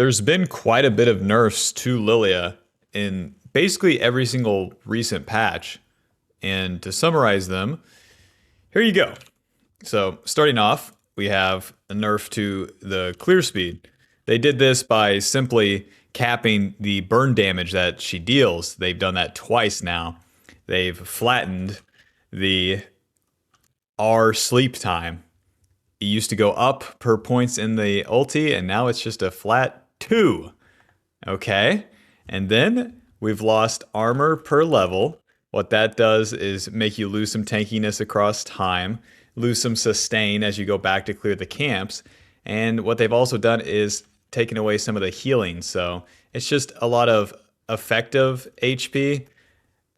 There's been quite a bit of nerfs to Lillia in basically every single recent patch. And to summarize them, here you go. So starting off, we have a nerf to the clear speed. They did this by simply capping the burn damage that she deals. They've done that twice now. They've flattened the R sleep time. It used to go up per points in the ulti, and now it's just a flat 2. Okay? And then we've lost armor per level. What that does is make you lose some tankiness across time, lose some sustain as you go back to clear the camps. And what they've also done is taken away some of the healing. So it's just a lot of effective HP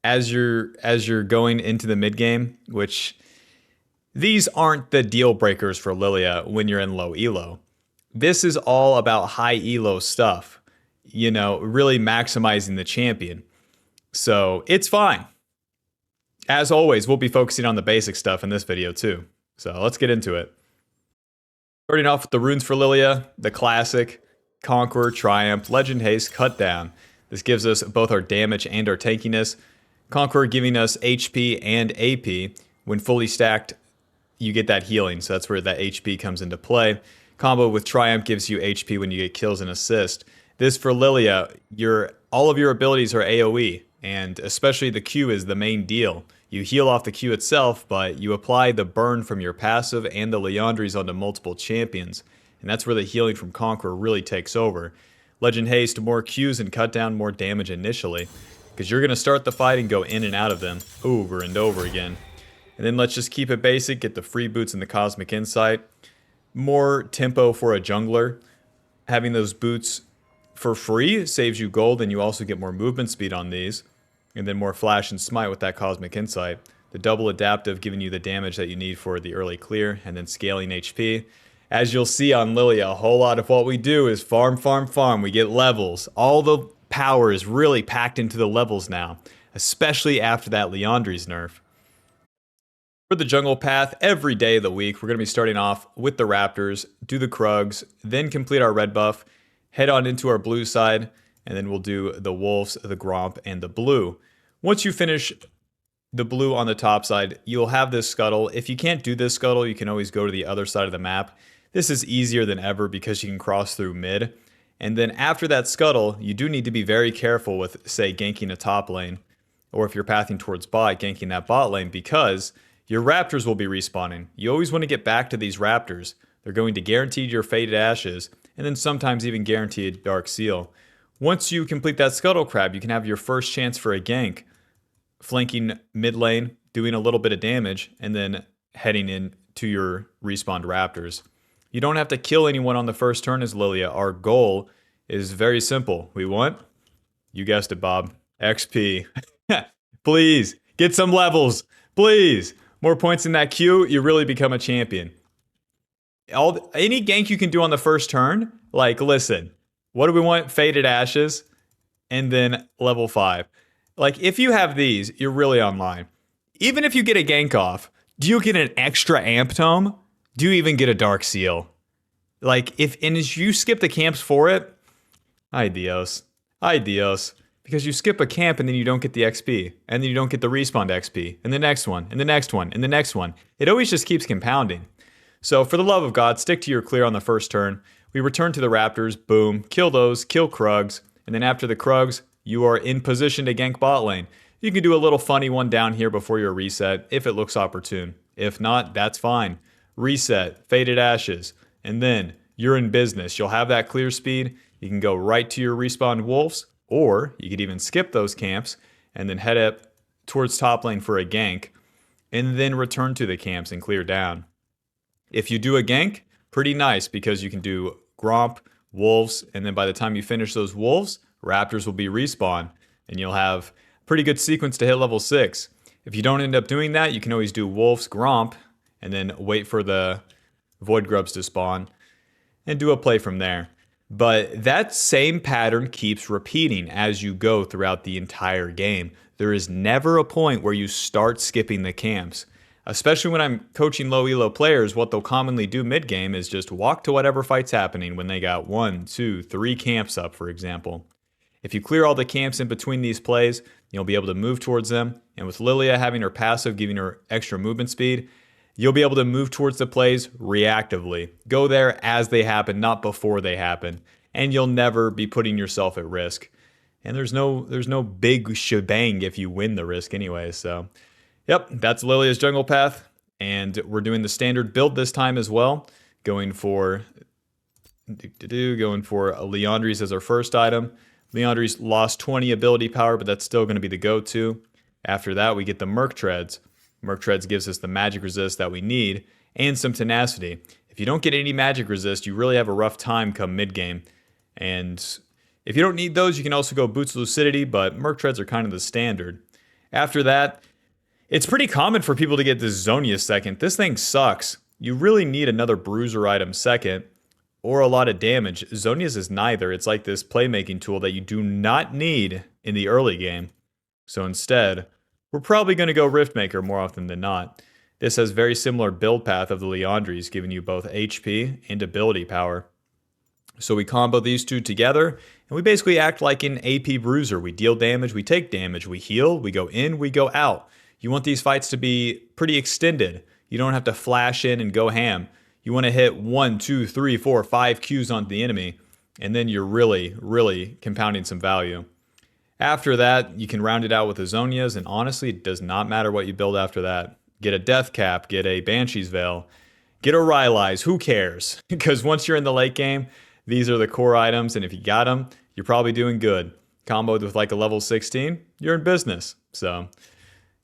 as you're going into the mid game, which these aren't the deal breakers for Lillia when you're in low elo. This is all about high elo stuff, you know, really maximizing the champion. So it's fine. As always, we'll be focusing on the basic stuff in this video too. So let's get into it. Starting off with the runes for Lillia, the classic, Conqueror, Triumph, Legend Haste, Cut Down. This gives us both our damage and our tankiness. Conqueror giving us HP and AP. When fully stacked, you get that healing, so that's where that HP comes into play. Combo with Triumph gives you HP when you get kills and assist. This for Lillia, all of your abilities are AoE, and especially the Q is the main deal. You heal off the Q itself, but you apply the burn from your passive and the Liandrys onto multiple champions, and that's where the healing from Conqueror really takes over. Legend Haste, more Qs and cut down more damage initially, because you're going to start the fight and go in and out of them over and over again. And then let's just keep it basic, get the free boots and the Cosmic Insight. More tempo for a jungler. Having those boots for free saves you gold, and you also get more movement speed on these. And then more flash and smite with that Cosmic Insight. The double adaptive giving you the damage that you need for the early clear, and then scaling HP. As you'll see on Lillia, a whole lot of what we do is farm, farm, farm. We get levels. All the power is really packed into the levels now, especially after that Liandry's nerf. For the jungle path, every day of the week, we're going to be starting off with the Raptors, do the Krugs, then complete our red buff, head on into our blue side, and then we'll do the Wolves, the Gromp, and the blue. Once you finish the blue on the top side, you'll have this scuttle. If you can't do this scuttle, you can always go to the other side of the map. This is easier than ever because you can cross through mid. And then after that scuttle, you do need to be very careful with, say, ganking a top lane, or if you're pathing towards bot, ganking that bot lane, because your Raptors will be respawning. You always want to get back to these Raptors. They're going to guarantee your Faded Ashes, and then sometimes even guarantee a Dark Seal. Once you complete that Scuttle Crab, you can have your first chance for a gank, flanking mid lane, doing a little bit of damage, and then heading in to your respawned Raptors. You don't have to kill anyone on the first turn as Lillia. Our goal is very simple. We want, you guessed it, Bob, XP. Please, get some levels. Please. More points in that queue, you really become a champion. Any gank you can do on the first turn, like, listen, what do we want? Faded Ashes, and then level 5. Like, if you have these, you're really online. Even if you get a gank off, do you get an extra amp tome? Do you even get a Dark Seal? Like, if you skip the camps for it, ay Dios. Ay Dios. Because you skip a camp and then you don't get the XP, and then you don't get the respawned XP, and the next one, and the next one, and the next one. It always just keeps compounding. So for the love of God, stick to your clear on the first turn. We return to the Raptors, boom, kill those, kill Krugs, and then after the Krugs, you are in position to gank bot lane. You can do a little funny one down here before your reset, if it looks opportune. If not, that's fine. Reset, Faded Ashes, and then you're in business. You'll have that clear speed. You can go right to your respawned Wolves, or you could even skip those camps and then head up towards top lane for a gank, and then return to the camps and clear down. If you do a gank, pretty nice because you can do Gromp, Wolves, and then by the time you finish those Wolves, Raptors will be respawn, and you'll have a pretty good sequence to hit level 6. If you don't end up doing that, you can always do Wolves, Gromp, and then wait for the Void Grubs to spawn, and do a play from there. But that same pattern keeps repeating as you go throughout the entire game. There is never a point where you start skipping the camps. Especially when I'm coaching low elo players, what they'll commonly do mid-game is just walk to whatever fight's happening when they got 1, 2, 3 camps up, for example. If you clear all the camps in between these plays, you'll be able to move towards them. And with Lillia having her passive giving her extra movement speed, you'll be able to move towards the plays reactively. Go there as they happen, not before they happen. And you'll never be putting yourself at risk. And there's no big shebang if you win the risk anyway. So, yep, that's Lillia's jungle path. And we're doing the standard build this time as well. Going for Liandry's as our first item. Liandry's lost 20 ability power, but that's still going to be the go-to. After that, we get the Merc Treads. Merc Treads gives us the magic resist that we need and some tenacity. If you don't get any magic resist, you really have a rough time come mid-game. And if you don't need those, you can also go Boots of Lucidity, but Merc Treads are kind of the standard. After that, it's pretty common for people to get this Zonia second. This thing sucks. You really need another Bruiser item second, or a lot of damage. Zonia's is neither. It's like this playmaking tool that you do not need in the early game. So instead, we're probably going to go Riftmaker more often than not. This has very similar build path of the Liandry's, giving you both HP and ability power. So we combo these two together, and we basically act like an AP Bruiser. We deal damage, we take damage, we heal, we go in, we go out. You want these fights to be pretty extended. You don't have to flash in and go ham. You want to hit 1, 2, 3, 4, 5 Qs onto the enemy, and then you're really, really compounding some value. After that, you can round it out with the Zonias, and honestly, it does not matter what you build after that. Get a Death Cap, get a Banshee's Veil, get a Rylai's, who cares? Because once you're in the late game, these are the core items, and if you got them, you're probably doing good. Comboed with like a level 16, you're in business. So,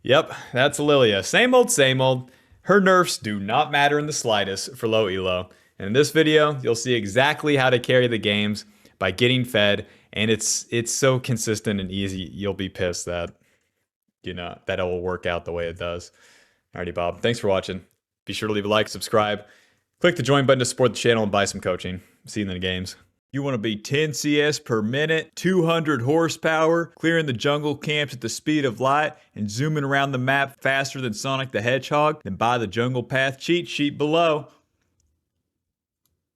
yep, that's Lillia. Same old, same old. Her nerfs do not matter in the slightest for low elo. And in this video, you'll see exactly how to carry the games by getting fed. And it's so consistent and easy, you'll be pissed that, that it will work out the way it does. Alrighty, Bob. Thanks for watching. Be sure to leave a like, subscribe. Click the join button to support the channel and buy some coaching. See you in the games. You want to be 10 CS per minute, 200 horsepower, clearing the jungle camps at the speed of light, and zooming around the map faster than Sonic the Hedgehog? Then buy the Jungle Path cheat sheet below.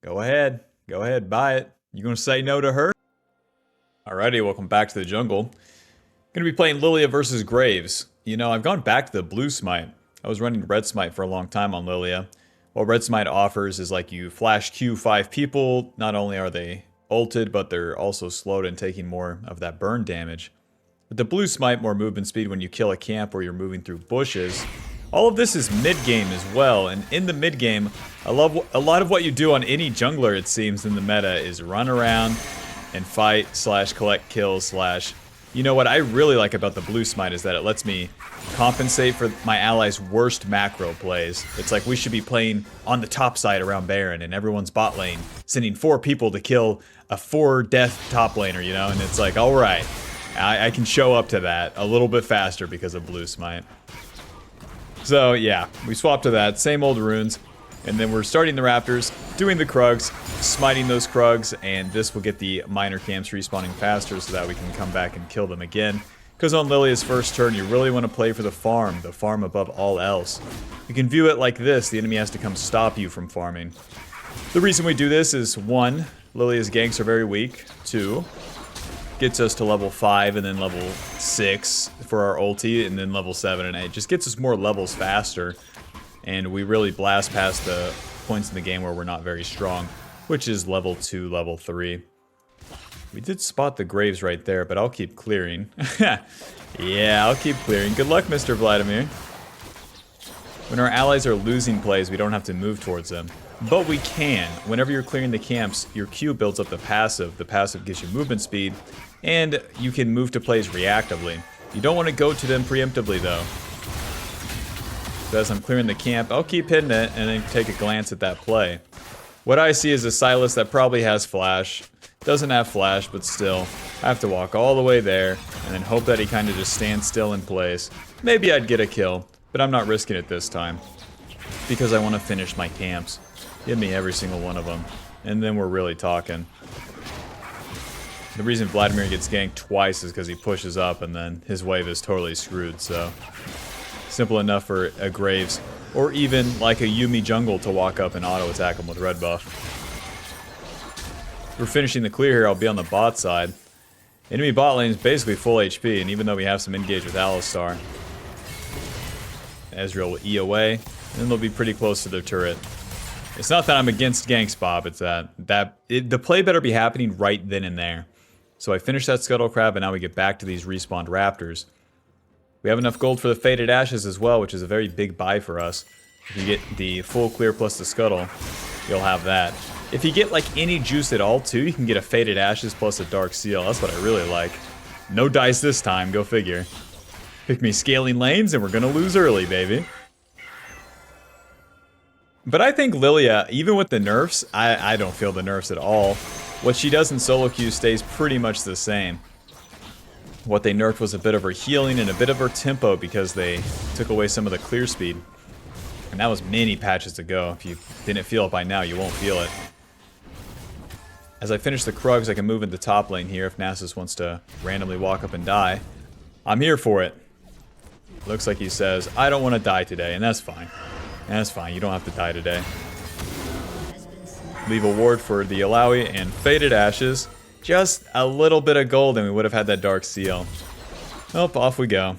Go ahead, buy it. You gonna say no to her? Alrighty, welcome back to the jungle. Gonna be playing Lillia versus Graves. I've gone back to the blue smite. I was running red smite for a long time on Lillia. What red smite offers is like you flash Q 5 people, not only are they ulted, but they're also slowed and taking more of that burn damage. With the blue smite, more movement speed when you kill a camp or you're moving through bushes. All of this is mid-game as well, and in the mid-game, a lot of what you do on any jungler, it seems, in the meta is run around and fight / collect kills / what I really like about the blue smite is that it lets me compensate for my allies' worst macro plays. It's like we should be playing on the top side around Baron and everyone's bot lane, sending 4 people to kill a 4-death top laner, and it's like, alright, I can show up to that a little bit faster because of blue smite. So yeah, we swapped to that, same old runes, and then we're starting the Raptors, doing the Krugs, smiting those Krugs, and this will get the minor camps respawning faster so that we can come back and kill them again. Because on Lillia's first turn, you really want to play for the farm above all else. You can view it like this: the enemy has to come stop you from farming. The reason we do this is 1, Lillia's ganks are very weak, 2, gets us to level 5 and then level 6 for our ulti, and then level 7 and 8. Just gets us more levels faster, and we really blast past the points in the game where we're not very strong, which is level 2, level 3. We did spot the Graves right there, but I'll keep clearing. Yeah, I'll keep clearing. Good luck, Mr. Vladimir. When our allies are losing plays, we don't have to move towards them. But we can. Whenever you're clearing the camps, your Q builds up the passive. The passive gives you movement speed, and you can move to plays reactively. You don't want to go to them preemptively, though. So as I'm clearing the camp, I'll keep hitting it and then take a glance at that play. What I see is a Sylas that probably has flash. Doesn't have flash, but still. I have to walk all the way there and then hope that he kind of just stands still in place. Maybe I'd get a kill, but I'm not risking it this time. Because I want to finish my camps. Give me every single one of them. And then we're really talking. The reason Vladimir gets ganked twice is because he pushes up and then his wave is totally screwed, so... Simple enough for a Graves Or even like a Yuumi jungle to walk up and auto attack him with red buff. If we're finishing the clear here, I'll be on the bot side. Enemy bot lane is basically full HP, and even though we have some engage with Alistar, Ezreal will E away, and they'll be pretty close to their turret. It's not that I'm against ganks, Bob, it's that the play better be happening right then and there. So I finished that Scuttle Crab, and now we get back to these respawned Raptors. We have enough gold for the Faded Ashes as well, which is a very big buy for us. If you get the full clear plus the Scuttle, you'll have that. If you get like any juice at all too, you can get a Faded Ashes plus a Dark Seal. That's what I really like. No dice this time, go figure. Pick me scaling lanes and we're gonna lose early, baby. But I think Lillia, even with the nerfs, I don't feel the nerfs at all. What she does in solo queue stays pretty much the same. What they nerfed was a bit of her healing and a bit of her tempo because they took away some of the clear speed. And that was many patches ago. If you didn't feel it by now, you won't feel it. As I finish the Krugs, I can move into top lane here if Nasus wants to randomly walk up and die. I'm here for it. Looks like he says, I don't want to die today, and that's fine. And that's fine, you don't have to die today. Leave a ward for the Alawi and Faded Ashes. Just a little bit of gold and we would have had that Dark Seal. Oh, off we go.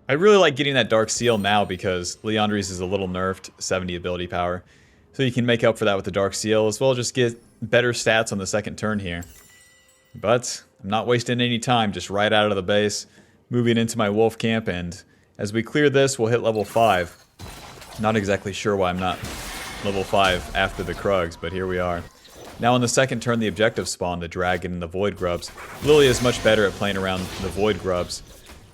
I really like getting that Dark Seal now because Liandry's is a little nerfed, 70 ability power. So you can make up for that with the Dark Seal, as well as just get better stats on the second turn here. But I'm not wasting any time, just right out of the base, moving into my wolf camp, and as we clear this, we'll hit level 5. Not exactly sure why I'm not level 5 after the Krugs, but here we are. Now on the second turn, the objective spawn, the Dragon and the Void Grubs. Lillia is much better at playing around the Void Grubs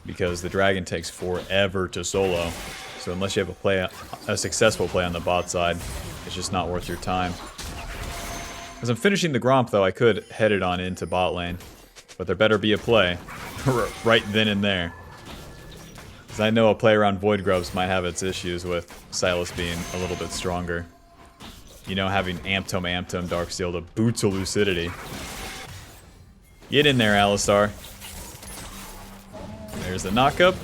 because the Dragon takes forever to solo. So unless you have a successful play on the bot side, it's just not worth your time. As I'm finishing the Gromp though, I could head it on into bot lane. But there better be a play right then and there. Because I know a play around Void Grubs might have its issues with Sylas being a little bit stronger. You know, having Amptome, Dark Seal to boot to Lucidity. Get in there, Alistar. There's the knockup.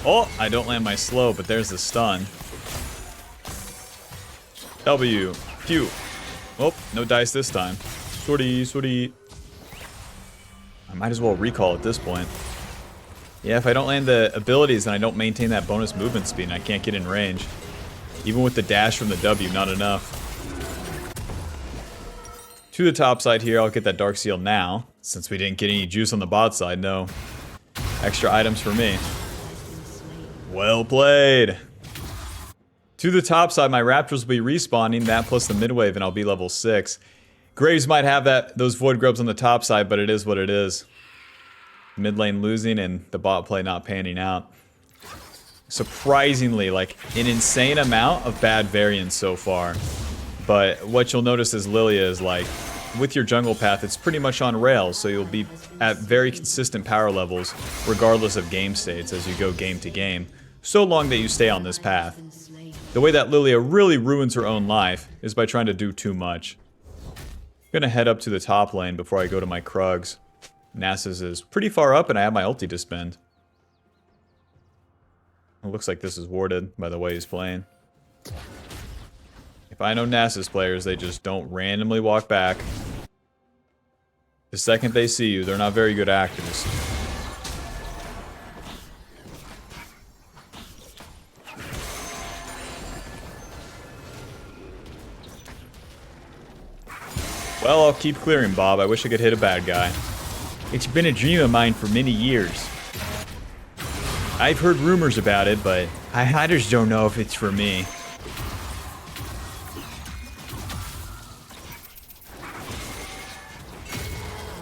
Oh, I don't land my slow, but there's the stun. W, Q. Oh, no dice this time. Sorty. I might as well recall at this point. Yeah, if I don't land the abilities, then I don't maintain that bonus movement speed, and I can't get in range. Even with the dash from the W, not enough. To the top side here, I'll get that Dark Seal now. Since we didn't get any juice on the bot side, no extra items for me. Well played. To the top side, my Raptors will be respawning, that plus the mid-wave, and I'll be level 6. Graves might have those Void Grubs on the top side, but it is what it is. Mid lane losing and the bot play not panning out. Surprisingly, like, an insane amount of bad variants so far. But what you'll notice is Lillia is like, with your jungle path, it's pretty much on rails, so you'll be at very consistent power levels, regardless of game states as you go game to game, so long that you stay on this path. The way that Lillia really ruins her own life is by trying to do too much. I'm gonna head up to the top lane before I go to my Krugs. Nasus is pretty far up and I have my ulti to spend. It looks like this is warded by the way he's playing. If I know Nasus players, they just don't randomly walk back. The second they see you, they're not very good actors. Well, I'll keep clearing, Bob. I wish I could hit a bad guy. It's been a dream of mine for many years. I've heard rumors about it, but I just don't know if it's for me.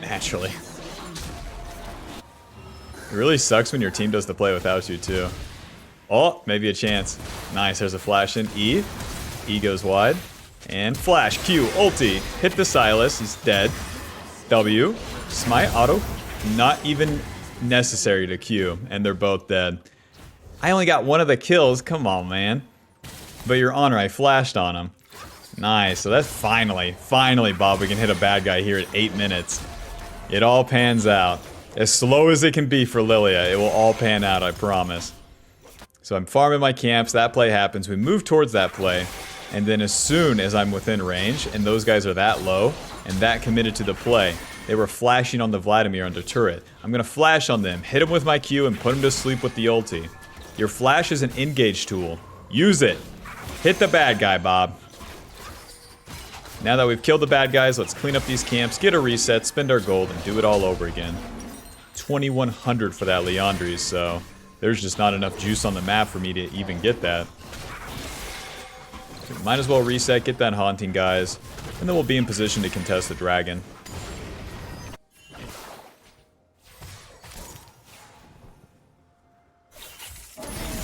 Naturally. It really sucks when your team does the play without you, too. Oh, maybe a chance. Nice, there's a flash in. E. E goes wide. And flash, Q, ulti. Hit the Sylas, he's dead. W. Smite, auto. Not even necessary to Q, and they're both dead. I only got one of the kills, come on, man. But your honor, I flashed on him. Nice, so that's finally, Bob, we can hit a bad guy here at 8 minutes. It all pans out. As slow as it can be for Lillia, it will all pan out, I promise. So I'm farming my camps, that play happens, we move towards that play, and then as soon as I'm within range, and those guys are that low, and that committed to the play, they were flashing on the Vladimir under turret. I'm gonna flash on them, hit them with my Q, and put them to sleep with the ulti. Your flash is an engage tool. Use it. Hit the bad guy, Bob. Now that we've killed the bad guys, let's clean up these camps, get a reset, spend our gold, and do it all over again. 2100 for that Liandry, so there's just not enough juice on the map for me to even get that. So might as well reset, get that haunting, guys, and then we'll be in position to contest the dragon.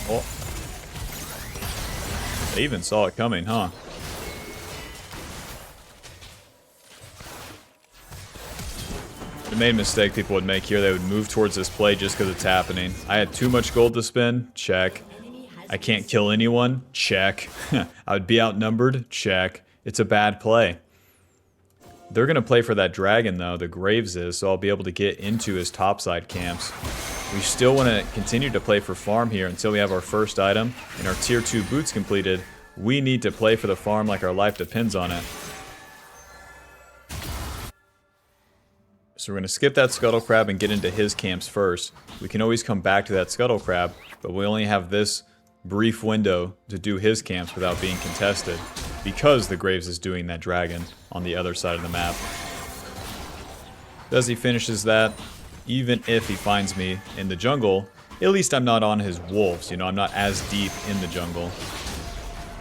Oh. They even saw it coming, huh? The main mistake people would make here, they would move towards this play just because it's happening. I had too much gold to spend? Check. I can't kill anyone? Check. I would be outnumbered? Check. It's a bad play. They're going to play for that dragon though, the Graves is, so I'll be able to get into his topside camps. We still want to continue to play for farm here until we have our first item and our tier 2 boots completed. We need to play for the farm like our life depends on it. So we're going to skip that Scuttle Crab and get into his camps first. We can always come back to that Scuttle Crab, but we only have this brief window to do his camps without being contested, because the Graves is doing that dragon on the other side of the map. As he finishes that, even if he finds me in the jungle, at least I'm not on his wolves, you know, I'm not as deep in the jungle.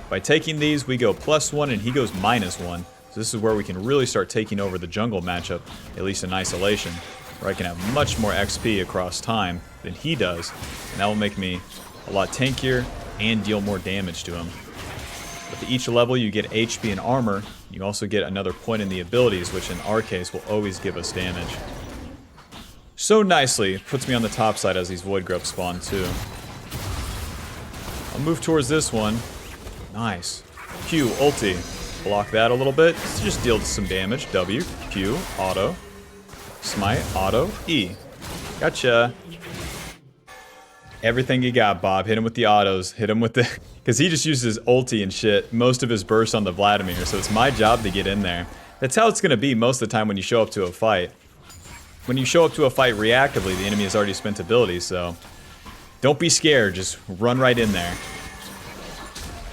By taking these, we go +1 and he goes -1. So this is where we can really start taking over the jungle matchup, at least in isolation, where I can have much more XP across time than he does, and that will make me a lot tankier and deal more damage to him. With each level you get HP and armor, you also get another point in the abilities, which in our case will always give us damage. So nicely puts me on the top side as these Void Grubs spawn too. I'll move towards this one. Nice. Q, ulti. Block that a little bit. Just deal some damage. W, Q, auto. Smite, auto, E. Gotcha. Everything you got, Bob. Hit him with the autos. Hit him with the... Because he just uses his ulti and shit, most of his bursts on the Vladimir, so it's my job to get in there. That's how it's going to be most of the time when you show up to a fight. When you show up to a fight reactively, the enemy has already spent abilities, so... Don't be scared, just run right in there.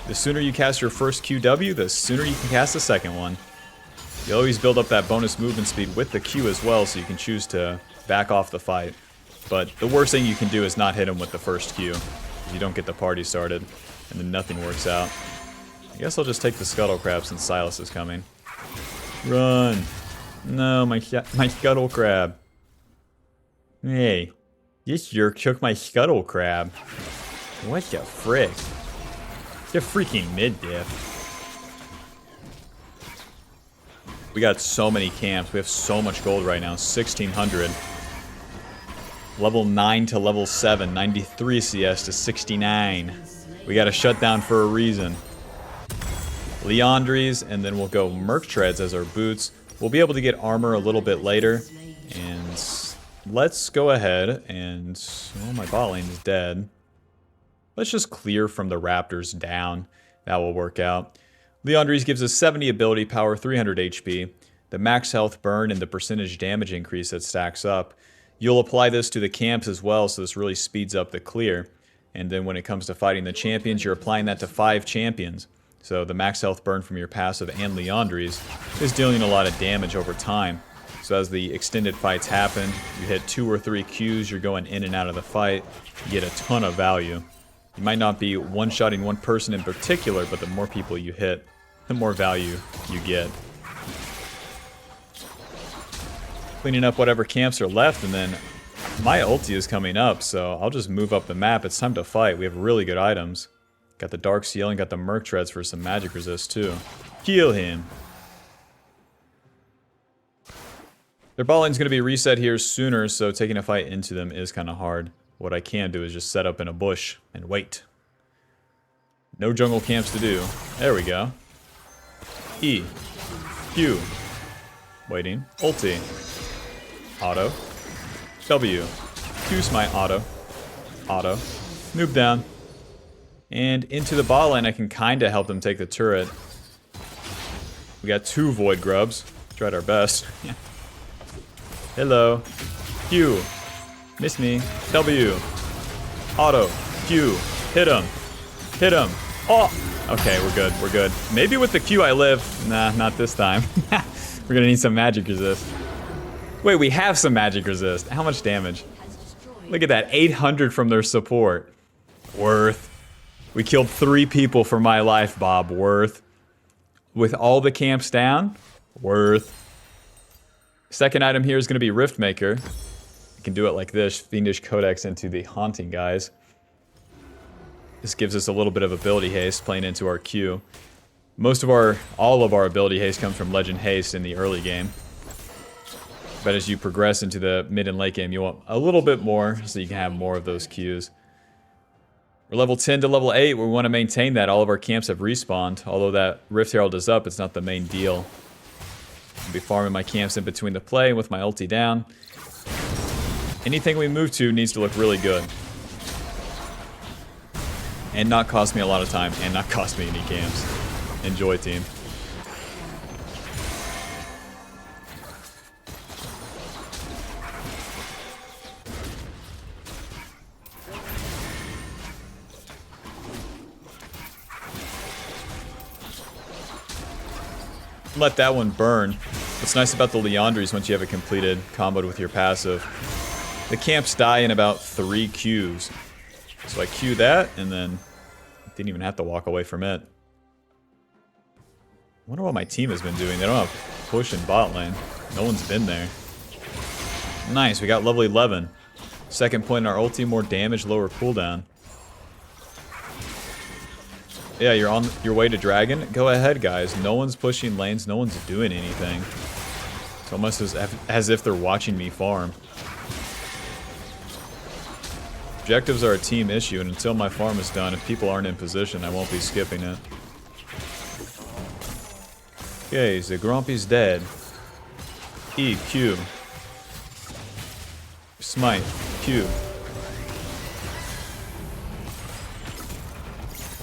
The sooner you cast your first QW, the sooner you can cast the second one. You always build up that bonus movement speed with the Q as well, so you can choose to back off the fight. But the worst thing you can do is not hit him with the first Q. You don't get the party started, and then nothing works out. I guess I'll just take the Scuttle Crab since Silas is coming. Run! No, my Scuttle Crab. Hey, this jerk took my Scuttle Crab. What the frick? The freaking mid-diff. We got so many camps. We have so much gold right now. 1,600. Level 9 to level 7. 93 CS to 69. We got a shutdown for a reason. Liandry's, and then we'll go Merc Treads as our boots. We'll be able to get armor a little bit later. And let's go ahead and... Oh, my bot lane is dead. Let's just clear from the Raptors down. That will work out. Liandry's gives us 70 ability power, 300 HP. The max health burn and the percentage damage increase that stacks up. You'll apply this to the camps as well, so this really speeds up the clear. And then when it comes to fighting the champions, you're applying that to 5 champions. So the max health burn from your passive and Liandry's is dealing a lot of damage over time. So as the extended fights happen, you hit 2 or 3 Qs, you're going in and out of the fight, you get a ton of value. You might not be one-shotting one person in particular, but the more people you hit, the more value you get. Cleaning up whatever camps are left, and then my ulti is coming up, so I'll just move up the map. It's time to fight. We have really good items. Got the Dark Seal and got the Merc Treads for some magic resist too. Kill him. Their bot lane's going to be reset here sooner, so taking a fight into them is kind of hard. What I can do is just set up in a bush and wait. No jungle camps to do. There we go. E. Q. Waiting. Ulti. Auto. W. Q smite auto. Auto. Noob down. And into the bot lane, I can kind of help them take the turret. We got 2 Void Grubs. Tried our best. Hello. Q. Miss me. W. Auto. Q. Hit him. Hit him. Oh! Okay, we're good. We're good. Maybe with the Q I live. Nah, not this time. We're gonna need some magic resist. Wait, we have some magic resist. How much damage? Look at that. 800 from their support. Worth. We killed 3 people for my life, Bob. Worth. With all the camps down. Worth. Second item here is going to be Riftmaker. You can do it like this. Fiendish Codex into the Haunting guys. This gives us a little bit of ability haste playing into our Q. All of our ability haste comes from Legend Haste in the early game. But as you progress into the mid and late game, you want a little bit more so you can have more of those Qs. We're level 10 to level 8. We want to maintain that. All of our camps have respawned. Although that Rift Herald is up, it's not the main deal. I'll be farming my camps in between the play with my ulti down. Anything we move to needs to look really good. And not cost me a lot of time, and not cost me any camps. Enjoy, team. Let that one burn. What's nice about the Liandry is once you have it completed, comboed with your passive, the camps die in about 3 Qs. So I Q that, and then didn't even have to walk away from it. I wonder what my team has been doing. They don't have push in bot lane. No one's been there. Nice, we got level 11. Second point in our ulti, more damage, lower cooldown. Yeah, you're on your way to dragon? Go ahead, guys. No one's pushing lanes, no one's doing anything. It's almost as if they're watching me farm. Objectives are a team issue, and until my farm is done, if people aren't in position, I won't be skipping it. Okay, the Grumpy's dead. E, Q. Smite, Q.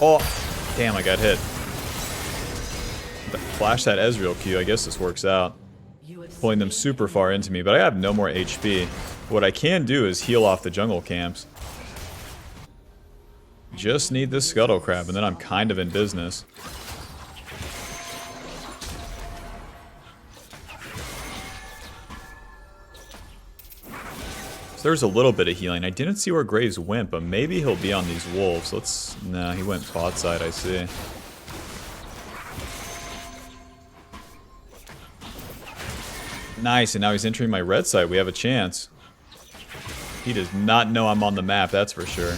Oh! Damn, I got hit. Flash that Ezreal Q, I guess this works out. Pulling them super far into me, but I have no more HP. What I can do is heal off the jungle camps. Just need this Scuttle Crab, and then I'm kind of in business. So there's a little bit of healing. I didn't see where Graves went, but maybe he'll be on these wolves. Nah, he went bot side, I see. Nice, and now he's entering my red side. We have a chance. He does not know I'm on the map, that's for sure.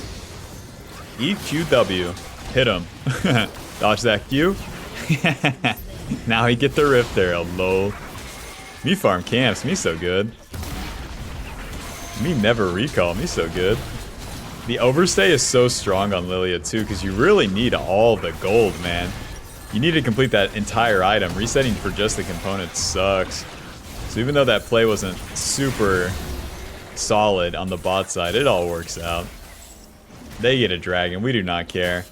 EQW. Hit him. Dodge that Q. Now he get the Rift Herald, lol. Me farm camps, me so good. Me never recall, me so good. The overstay is so strong on Lillia too, because you really need all the gold, man. You need to complete that entire item. Resetting for just the component sucks. So even though that play wasn't super solid on the bot side, it all works out. They get a dragon, we do not care.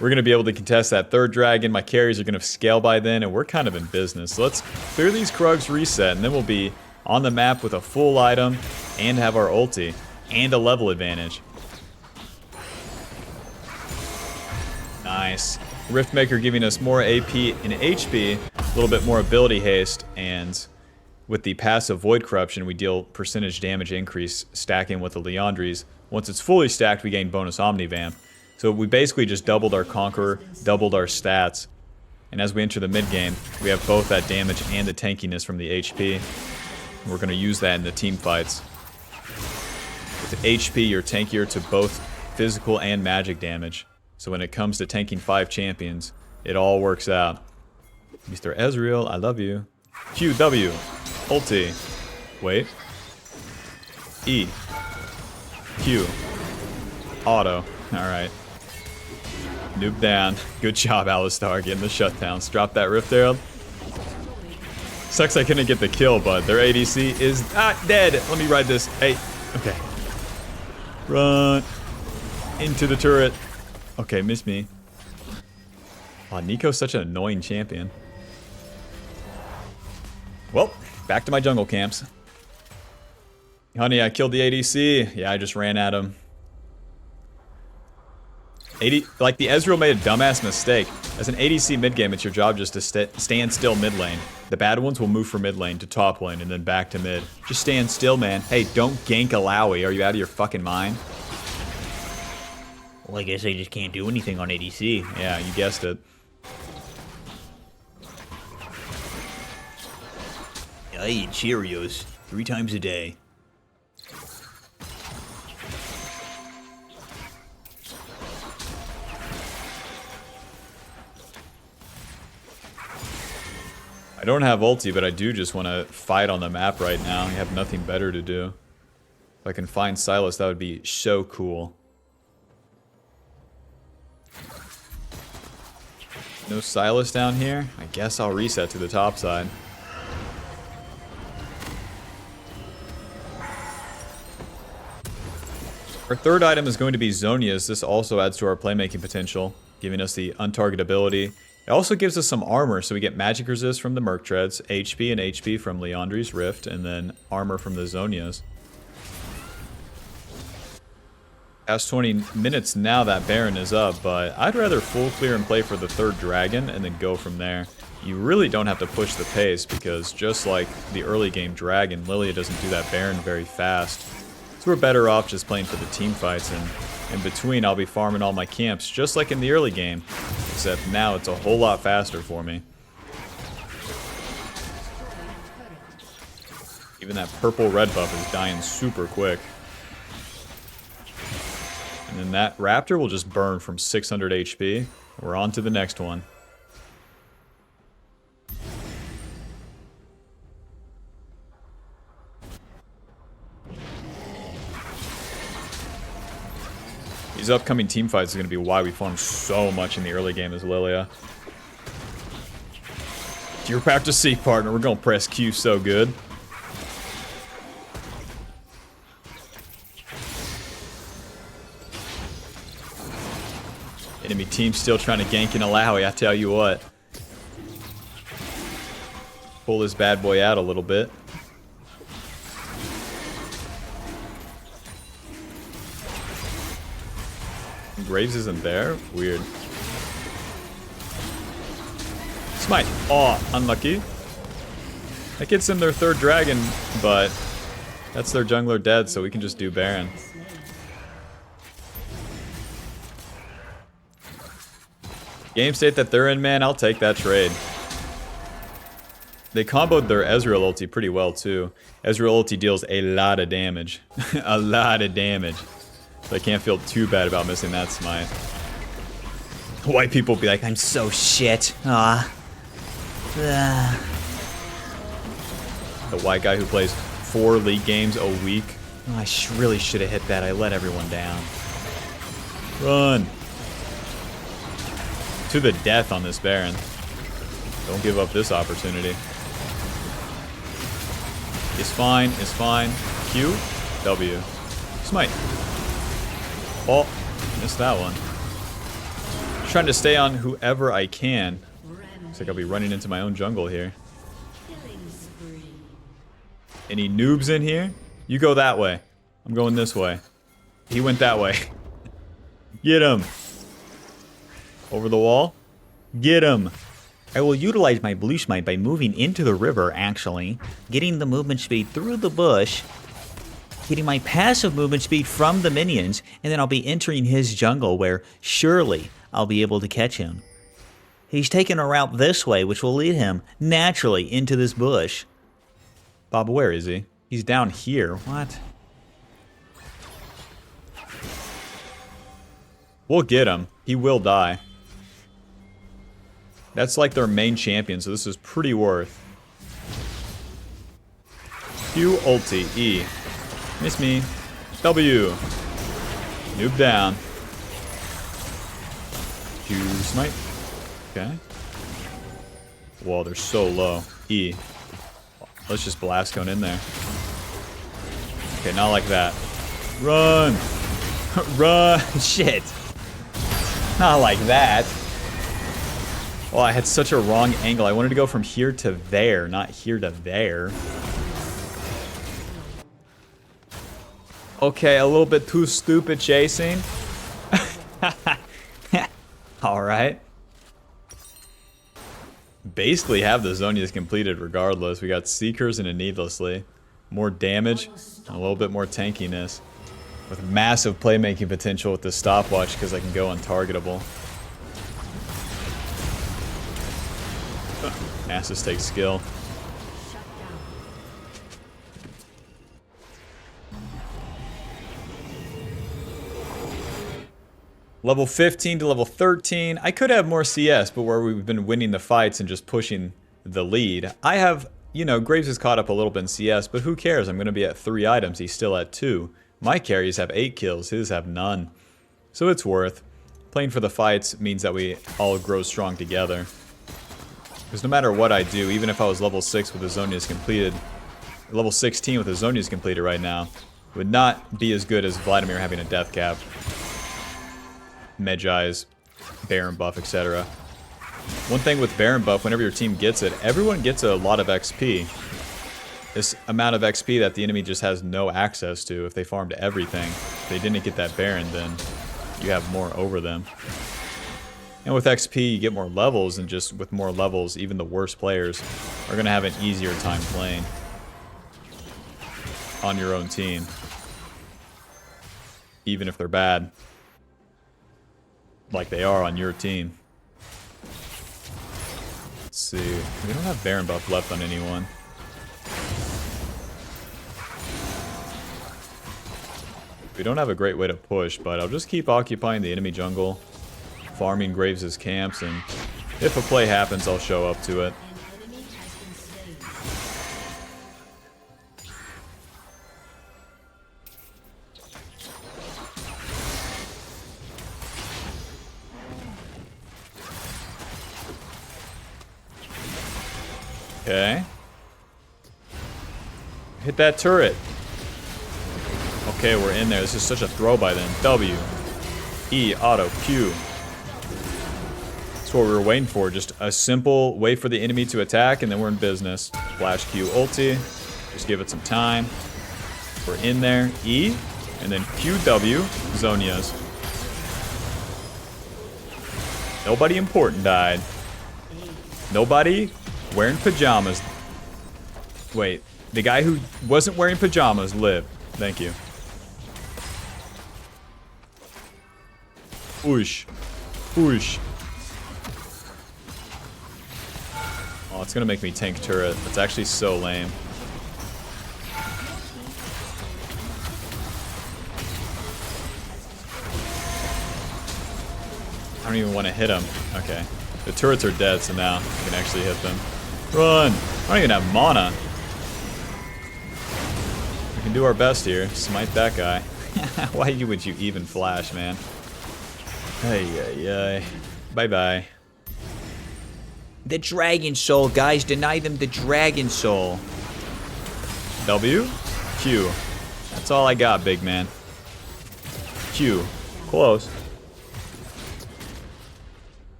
We're going to be able to contest that third dragon. My carries are going to scale by then, and we're kind of in business. So let's clear these Krugs, reset, and then we'll be on the map with a full item and have our ulti and a level advantage. Nice. Riftmaker giving us more AP and HP, a little bit more ability haste, and with the passive Void Corruption, we deal percentage damage increase stacking with the Liandry's. Once it's fully stacked, we gain bonus Omnivamp. So we basically just doubled our Conqueror, doubled our stats. And as we enter the mid game, we have both that damage and the tankiness from the HP. We're going to use that in the team fights. With HP, you're tankier to both physical and magic damage. So when it comes to tanking 5 champions, it all works out. Mr. Ezreal, I love you. QW. Ulti. Wait. E. Q. Auto. Alright. Noob down. Good job, Alistar, getting the shutdowns. Drop that Rift Herald. Sucks I couldn't get the kill, but their ADC is dead. Let me ride this. Hey. Okay. Run. Into the turret. Okay, miss me. Wow, Nico's such an annoying champion. Well, back to my jungle camps. Honey, I killed the ADC. Yeah, I just ran at him. Like, the Ezreal made a dumbass mistake. As an ADC mid game, it's your job just to stand still mid lane. The bad ones will move from mid lane to top lane and then back to mid. Just stand still, man. Hey, don't gank Alawi. Are you out of your fucking mind? Well, I guess I just can't do anything on ADC. Yeah, you guessed it. I eat Cheerios 3 times a day. I don't have ulti, but I do just want to fight on the map right now. I have nothing better to do. If I can find Sylas, that would be so cool. No Sylas down here? I guess I'll reset to the top side. Our third item is going to be Zhonya's. This also adds to our playmaking potential, giving us the untargetability. It also gives us some armor, so we get magic resist from the Merc Treads, HP and HP from Liandry's Rift, and then armor from the Zhonya's. Past 20 minutes now that Baron is up, but I'd rather full clear and play for the third dragon and then go from there. You really don't have to push the pace because just like the early game dragon, Lillia doesn't do that Baron very fast. So we're better off just playing for the team fights, and in between I'll be farming all my camps just like in the early game, except now it's a whole lot faster for me. Even that purple red buff is dying super quick. And then that raptor will just burn from 600 HP. We're on to the next one. These upcoming team fights are going to be why we farm so much in the early game as Lillia. You're back to seek, partner. We're going to press Q so good. Enemy team still trying to gank in Alawi, I tell you what. Pull this bad boy out a little bit. Graves isn't there? Weird. Smite. Aw, unlucky. That gets them their third dragon, but that's their jungler dead, so we can just do Baron. Game state that they're in, man, I'll take that trade. They comboed their Ezreal ulti pretty well, too. Ezreal ulti deals a lot of damage. A lot of damage. So I can't feel too bad about missing that smite. White people be like, I'm so shit. The white guy who plays 4 league games a week. Oh, I really should have hit that. I let everyone down. Run. To the death on this Baron. Don't give up this opportunity. It's fine. It's fine. Q. W. Smite. Oh, missed that one. Just trying to stay on whoever I can. Looks like I'll be running into my own jungle here. Any noobs in here? You go that way. I'm going this way. He went that way. Get him. Over the wall. Get him. I will utilize my blue smite by moving into the river, actually, getting the movement speed through the bush, getting my passive movement speed from the minions, and then I'll be entering his jungle where surely I'll be able to catch him. He's taking a route this way, which will lead him naturally into this bush. Bob, where is he? He's down here. What? We'll get him. He will die. That's like their main champion, so this is pretty worth. Q ulti. E. Miss me. W. Noob down. Q smite. Okay. Whoa, they're so low. E. Let's just blast cone in there. Okay, not like that. Run! Run! Shit! Not like that. Oh, I had such a wrong angle. I wanted to go from here to there, not here to there. Okay, a little bit too stupid chasing. Alright. Basically have the Zonias completed regardless. We got Seekers and a Needlessly. More damage, and a little bit more tankiness. With massive playmaking potential with this stopwatch because I can go untargetable. Nasus takes skill. Level 15 to level 13. I could have more CS, but where we've been winning the fights and just pushing the lead. I have, you know, Graves has caught up a little bit in CS, but who cares? I'm going to be at 3 items. He's still at 2. My carries have 8 kills. His have none. So it's worth. Playing for the fights means that we all grow strong together. Because no matter what I do, even if I was level 6 with the Zonias completed, level 16 with the Zonias completed right now, would not be as good as Vladimir having a death cap. Medjai's, Baron buff, etc. One thing with Baron buff, whenever your team gets it, everyone gets a lot of XP. This amount of XP that the enemy just has no access to. If they farmed everything, if they didn't get that Baron, then you have more over them. And with XP, you get more levels, and just with more levels, even the worst players are going to have an easier time playing on your own team. Even if they're bad. Like they are on your team. Let's see. We don't have Baron buff left on anyone. We don't have a great way to push, but I'll just keep occupying the enemy jungle. Farming Graves' camps, and if a play happens, I'll show up to it. Okay. Hit that turret. Okay, we're in there. This is such a throw by them. W. E. Auto. Q. That's what we were waiting for. Just a simple way for the enemy to attack, and then we're in business. Flash Q ulti. Just give it some time. We're in there. E. And then QW. Zonias. Nobody important died. Nobody wearing pajamas. Wait. The guy who wasn't wearing pajamas lived. Thank you. Whoosh. Whoosh. Oh, it's gonna make me tank turret. That's actually so lame. I don't even want to hit him. Okay. The turrets are dead, so now I can actually hit them. Run! I don't even have mana. We can do our best here. Smite that guy. Why would you even flash, man? Ay, ay, ay. Bye-bye. The Dragon Soul, guys. Deny them the Dragon Soul. W. Q. That's all I got, big man. Q. Close.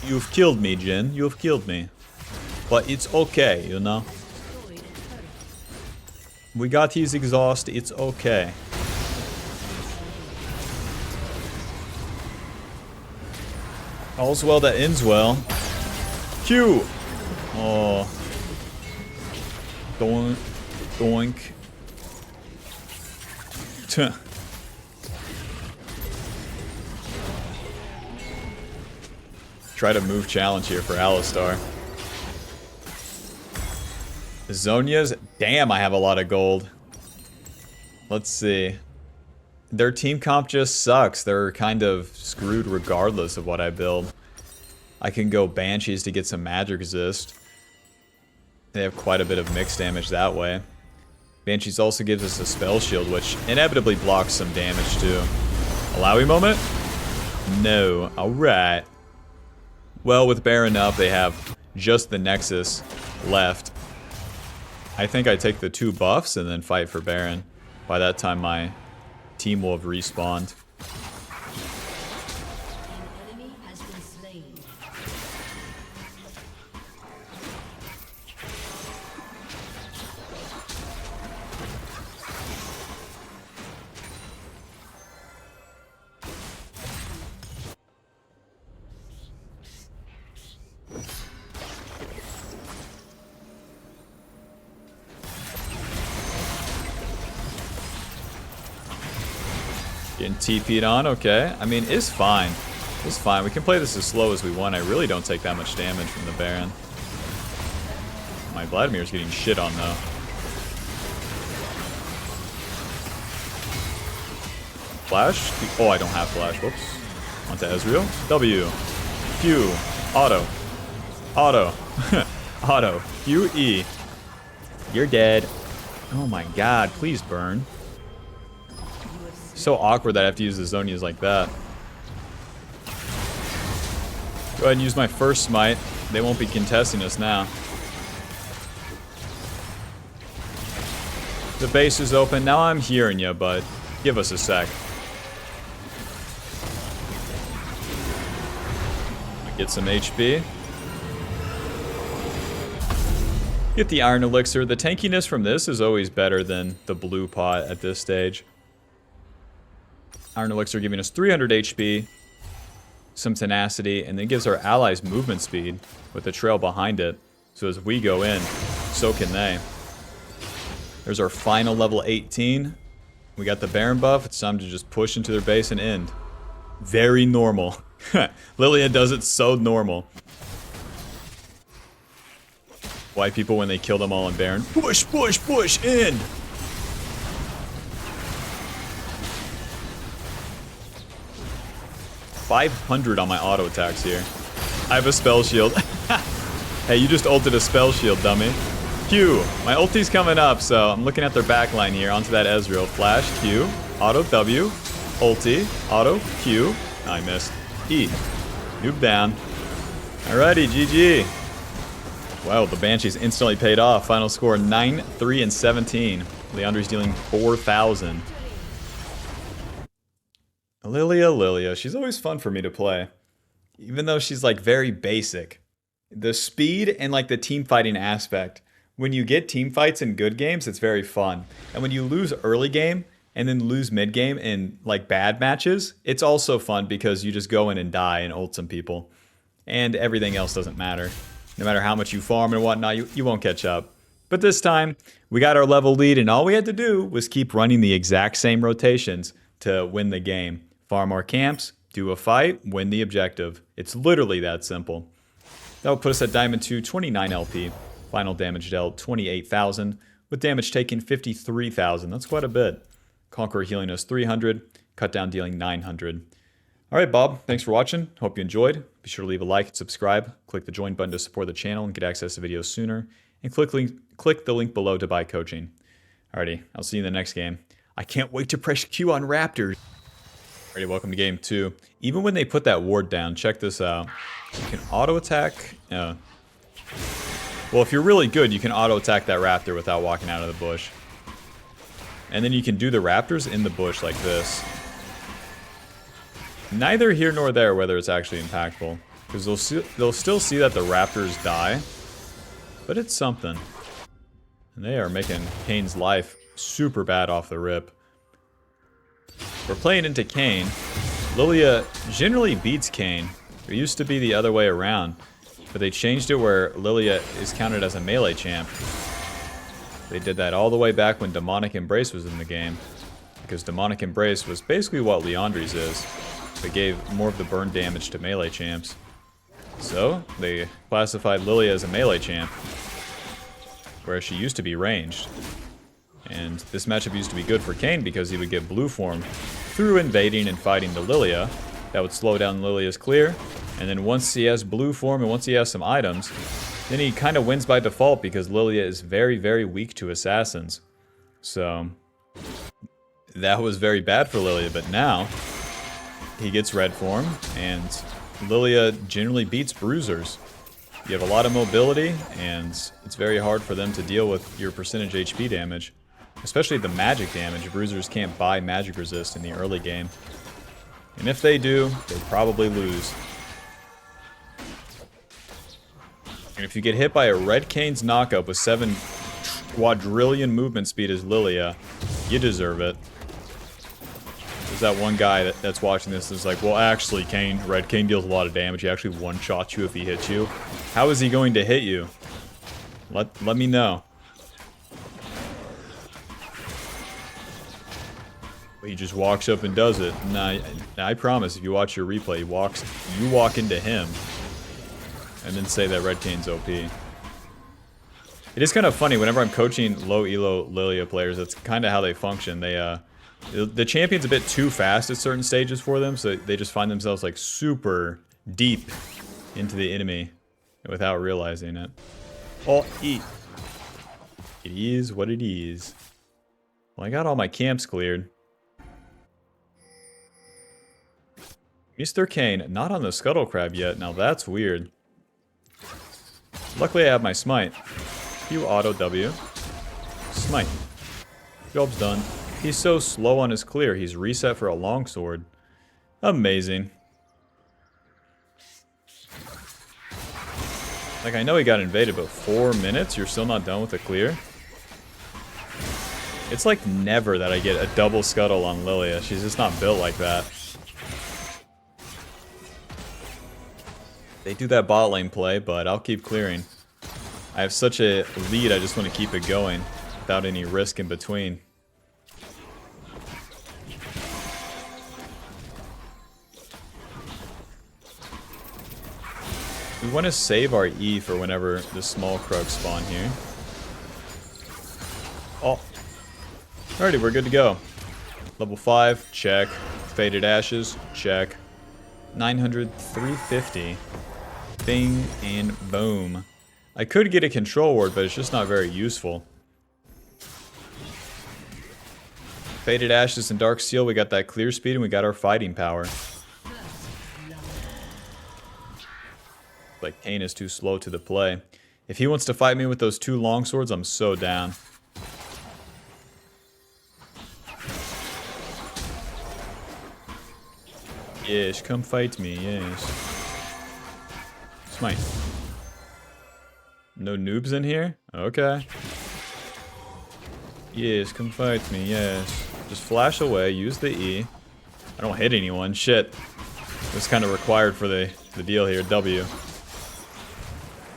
You've killed me, Jin. You've killed me. But it's okay, you know? We got his exhaust. It's okay. All's well that ends well. Q! Oh. Doink. Doink. Tuh. Try to move challenge here for Alistar. Zonias. Damn, I have a lot of gold. Let's see. Their team comp just sucks. They're kind of screwed regardless of what I build. I can go Banshees to get some magic resist. They have quite a bit of mixed damage that way. Banshees also gives us a spell shield, which inevitably blocks some damage too. Alawi moment? No. Alright. Well, with Baron up, they have just the Nexus left. I think I take the 2 buffs and then fight for Baron. By that time, my team will have respawned. Getting TP'd on, okay. I mean, it's fine. It's fine. We can play this as slow as we want. I really don't take that much damage from the Baron. My Vladimir's getting shit on, though. Flash? Oh, I don't have flash. Whoops. Onto Ezreal. W. Q. Auto. Auto. Auto. Q. E. You're dead. Oh my god. Please burn. So awkward that I have to use the Zonias like that. Go ahead and use my first smite. They won't be contesting us now. The base is open. Now I'm hearing you, bud. Give us a sec. Get some HP. Get the Iron Elixir. The tankiness from this is always better than the blue pot at this stage. Iron Elixir giving us 300 HP, some tenacity, and then gives our allies movement speed with the trail behind it. So as we go in, so can they. There's our final level 18. We got the Baron buff. It's time to just push into their base and end. Very normal. Lillia does it so normal. White people when they kill them all in Baron. Push, push, push, end! $500 on my auto attacks here. I have a spell shield. Hey, you just ulted a spell shield, dummy. Q. My ulti's coming up, so I'm looking at their backline here. Onto that Ezreal. Flash, Q. Auto, W. Ulti. Auto, Q. Oh, I missed. E. Noob down. Alrighty, GG. Wow, the Banshees instantly paid off. Final score 9, 3, and 17. Liandry's dealing 4,000. Lillia. She's always fun for me to play. Even though she's like very basic. The speed and like the team fighting aspect. When you get team fights in good games, it's very fun. And when you lose early game and then lose mid game in like bad matches, it's also fun because you just go in and die and ult some people. And everything else doesn't matter. No matter how much you farm and whatnot, you won't catch up. But this time, we got our level lead and all we had to do was keep running the exact same rotations to win the game. Farm our camps, do a fight, win the objective. It's literally that simple. That will put us at Diamond 2, 29 LP. Final damage dealt, 28,000. With damage taken, 53,000. That's quite a bit. Conqueror healing us 300. Cut down dealing 900. Alright, Bob. Thanks for watching. Hope you enjoyed. Be sure to leave a like and subscribe. Click the join button to support the channel and get access to videos sooner. And click the link below to buy coaching. Alrighty, I'll see you in the next game. I can't wait to press Q on Raptors. Alrighty, welcome to game 2. Even when they put that ward down, check this out. You can auto attack. Well, if you're really good, you can auto attack that raptor without walking out of the bush. And then you can do the raptors in the bush like this. Neither here nor there whether it's actually impactful. Because they'll still see that the raptors die. But it's something. And they are making Kane's life super bad off the rip. We're playing into Kane. Lillia generally beats Kane. It used to be the other way around. But they changed it where Lillia is counted as a melee champ. They did that all the way back when Demonic Embrace was in the game. Because Demonic Embrace was basically what Liandry's is. They gave more of the burn damage to melee champs. So, they classified Lillia as a melee champ. Whereas she used to be ranged. And this matchup used to be good for Kane because he would get blue form through invading and fighting the Lillia. That would slow down Lilia's clear. And then once he has blue form and once he has some items, then he kind of wins by default because Lillia is very, very weak to assassins. So, that was very bad for Lillia, but now he gets red form and Lillia generally beats bruisers. You have a lot of mobility and it's very hard for them to deal with your percentage HP damage. Especially the magic damage. Bruisers can't buy magic resist in the early game. And if they do, they probably lose. And if you get hit by a red Kane's knockup with 7 quadrillion movement speed as Lillia, you deserve it. There's that one guy that's watching this and is like, well, actually, Kane, red Kane deals a lot of damage. He actually one-shots you if he hits you. How is he going to hit you? Let me know. He just walks up and does it. Nah, I promise, if you watch your replay, you walk into him and then say that Red Kane's OP. It is kind of funny, whenever I'm coaching low elo Lillia players, that's kind of how they function. The champion's a bit too fast at certain stages for them, so they just find themselves like super deep into the enemy without realizing it. Oh, it is what it is. Well, I got all my camps cleared. Mr. Kane, not on the Scuttle Crab yet. Now that's weird. Luckily I have my Smite. Q auto W. Smite. Job's done. He's so slow on his clear. He's reset for a longsword. Amazing. Like, I know he got invaded, but 4 minutes? You're still not done with the clear? It's like never that I get a double scuttle on Lillia. She's just not built like that. They do that bot lane play, but I'll keep clearing. I have such a lead, I just want to keep it going without any risk in between. We want to save our E for whenever the small Krugs spawn here. Oh. Alrighty, we're good to go. Level 5, check. Faded Ashes, check. 900, 350. Bing and boom. I could get a control ward, but it's just not very useful. Faded Ashes and Dark Steel, we got that clear speed and we got our fighting power. Like, Kane is too slow to the play. If he wants to fight me with those 2 longswords, I'm so down. Yes, come fight me, yes. Smite. No noobs in here? Okay. Yes, come fight me, yes. Just flash away, use the E. I don't hit anyone, shit. That's kind of required for the deal here, W.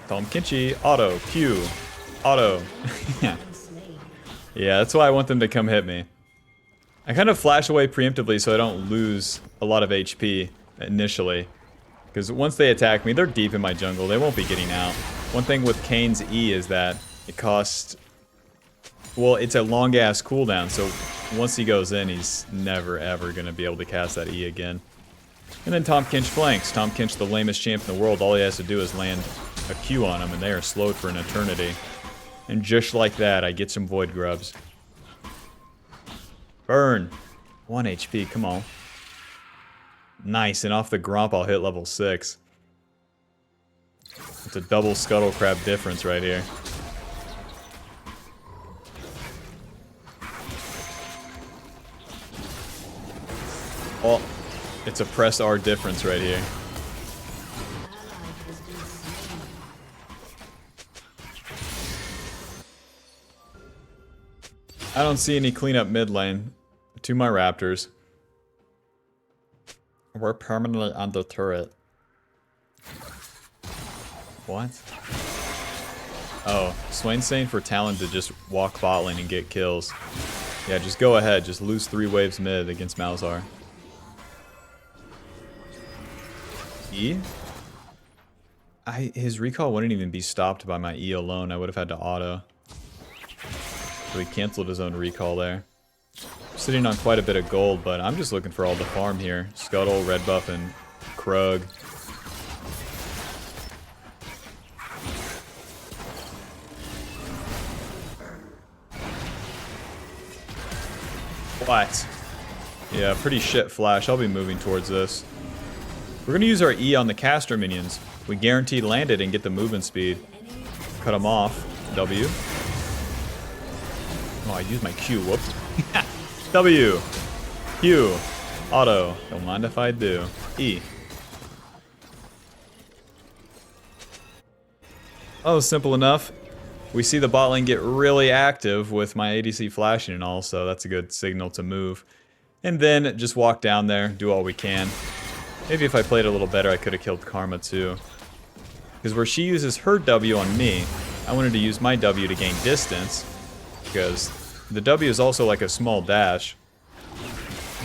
Tom Kinchi, auto, Q, auto. Yeah. Yeah, that's why I want them to come hit me. I kind of flash away preemptively so I don't lose a lot of HP initially. Because once they attack me, they're deep in my jungle. They won't be getting out. One thing with Kane's E is that it costs... Well, it's a long-ass cooldown, so once he goes in, he's never, ever going to be able to cast that E again. And then Tom Kinch flanks. Tom Kinch, the lamest champ in the world, all he has to do is land a Q on him, and they are slowed for an eternity. And just like that, I get some Void Grubs. Burn! 1 HP, come on. Nice, and off the Gromp I'll hit level 6. It's a double Scuttle Crab difference right here. Oh, it's a press R difference right here. I don't see any cleanup mid lane. To my Raptors. We're permanently under turret. What? Oh, Swain's saying for Talon to just walk bot lane and get kills. Yeah, just go ahead. Just lose 3 waves mid against Malzahar. E? His recall wouldn't even be stopped by my E alone. I would have had to auto. So he canceled his own recall there. Sitting on quite a bit of gold, but I'm just looking for all the farm here. Scuttle, red buff, and Krug. What? Yeah, pretty shit flash. I'll be moving towards this. We're going to use our E on the caster minions. We guaranteed land it and get the movement speed. Cut them off. W. Oh, I used my Q. Whoops. W. Q. Auto. Don't mind if I do. E. Oh, simple enough. We see the bot lane get really active with my ADC flashing and all, so that's a good signal to move. And then just walk down there, do all we can. Maybe if I played a little better, I could have killed Karma too. Because where she uses her W on me, I wanted to use my W to gain distance. Because the W is also like a small dash.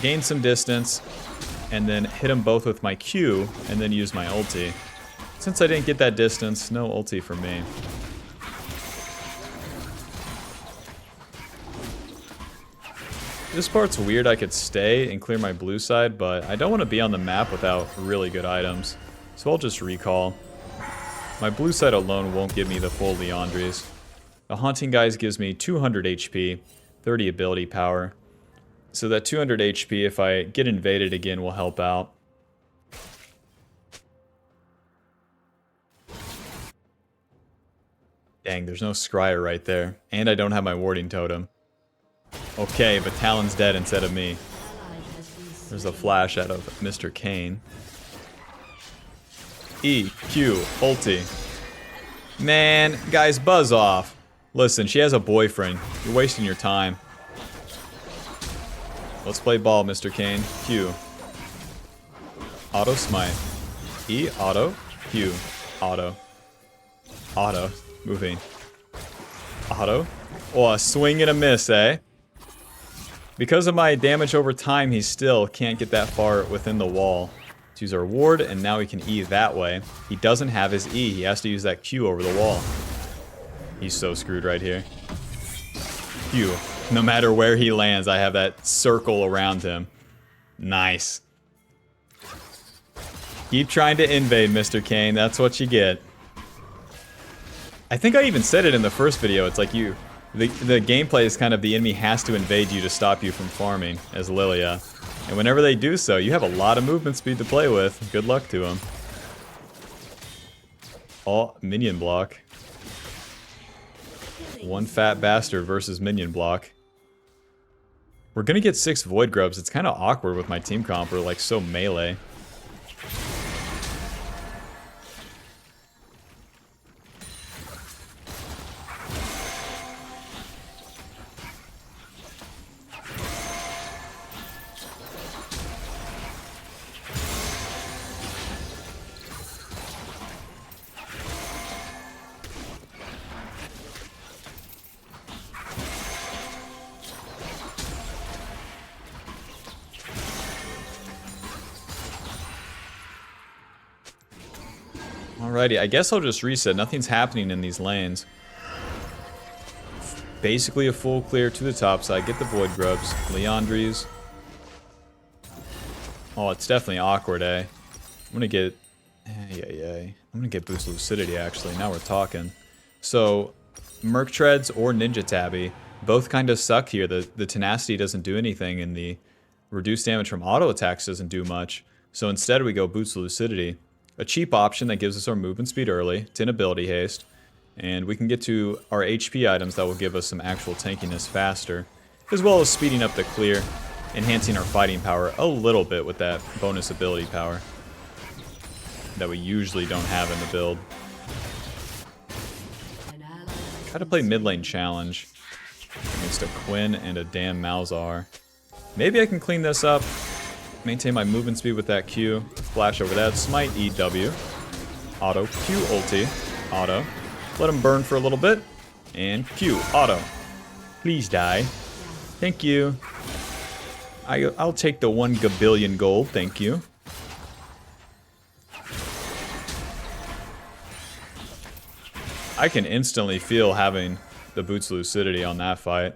gain some distance, and then hit them both with my Q, and then use my ulti. Since I didn't get that distance, no ulti for me. This part's weird. I could stay and clear my blue side, but I don't want to be on the map without really good items. So I'll just recall. My blue side alone won't give me the full Liandry's. The Haunting Guise gives me 200 HP, 30 ability power. So that 200 HP, if I get invaded again, will help out. Dang, there's no Scryer right there. And I don't have my warding totem. Okay, but Talon's dead instead of me. There's a flash out of Mr. Kane. E, Q, ulti. Man, guys, buzz off. Listen, she has a boyfriend. You're wasting your time. Let's play ball, Mr. Kane. Q. Auto smite. E, auto. Q. Auto. Auto. Moving. Auto. Oh, a swing and a miss, eh? Because of my damage over time, he still can't get that far within the wall. Let's use our ward, and now we can E that way. He doesn't have his E. He has to use that Q over the wall. He's so screwed right here. Q. No matter where he lands, I have that circle around him. Nice. Keep trying to invade, Mr. Kane. That's what you get. I think I even said it in the first video. It's like the gameplay is kind of the enemy has to invade you to stop you from farming as Lillia. And whenever they do so, you have a lot of movement speed to play with. Good luck to them. Oh, minion block. One fat bastard versus minion block. We're gonna get 6 Void Grubs. It's kind of awkward with my team comp. We're like so melee. Alrighty, I guess I'll just reset. Nothing's happening in these lanes. Basically a full clear to the top side. Get the Void Grubs. Liandry's. Oh, it's definitely awkward, eh? I'm gonna get... I'm gonna get Boost Lucidity, actually. Now we're talking. So, Merc Treads or Ninja Tabby both kind of suck here. The Tenacity doesn't do anything, and the reduced damage from auto attacks doesn't do much. So instead we go Boost Lucidity. A cheap option that gives us our movement speed early, 10 ability haste, and we can get to our HP items that will give us some actual tankiness faster, as well as speeding up the clear, enhancing our fighting power a little bit with that bonus ability power that we usually don't have in the build. Try to play mid lane challenge against a Quinn and a damn Malzahar. Maybe I can clean this up. Maintain my movement speed with that Q. Flash over that. Smite EW. Auto. Q ulti. Auto. Let him burn for a little bit. And Q. Auto. Please die. Thank you. I'll take the 1 gabillion gold. Thank you. I can instantly feel having the Boots Lucidity on that fight.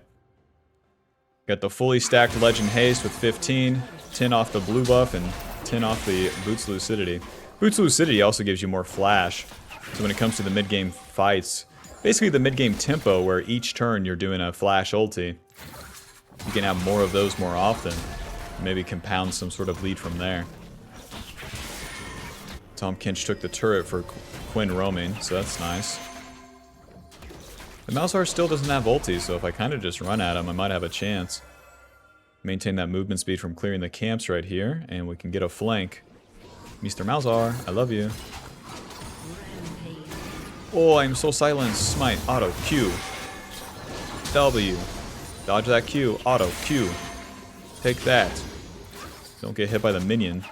Got the fully stacked Legend Haste with 15, 10 off the blue buff, and 10 off the Boots Lucidity. Boots Lucidity also gives you more flash. So when it comes to the mid-game fights, basically the mid-game tempo where each turn you're doing a flash ulti, you can have more of those more often. Maybe compound some sort of lead from there. Tom Kinch took the turret for Quinn roaming, so that's nice. The Malzahar still doesn't have ulti, so if I kind of just run at him, I might have a chance. Maintain that movement speed from clearing the camps right here, and we can get a flank. Mr. Malzahar, I love you. Oh, I'm so silenced. Smite, auto, Q. W. Dodge that Q, auto, Q. Take that. Don't get hit by the minion.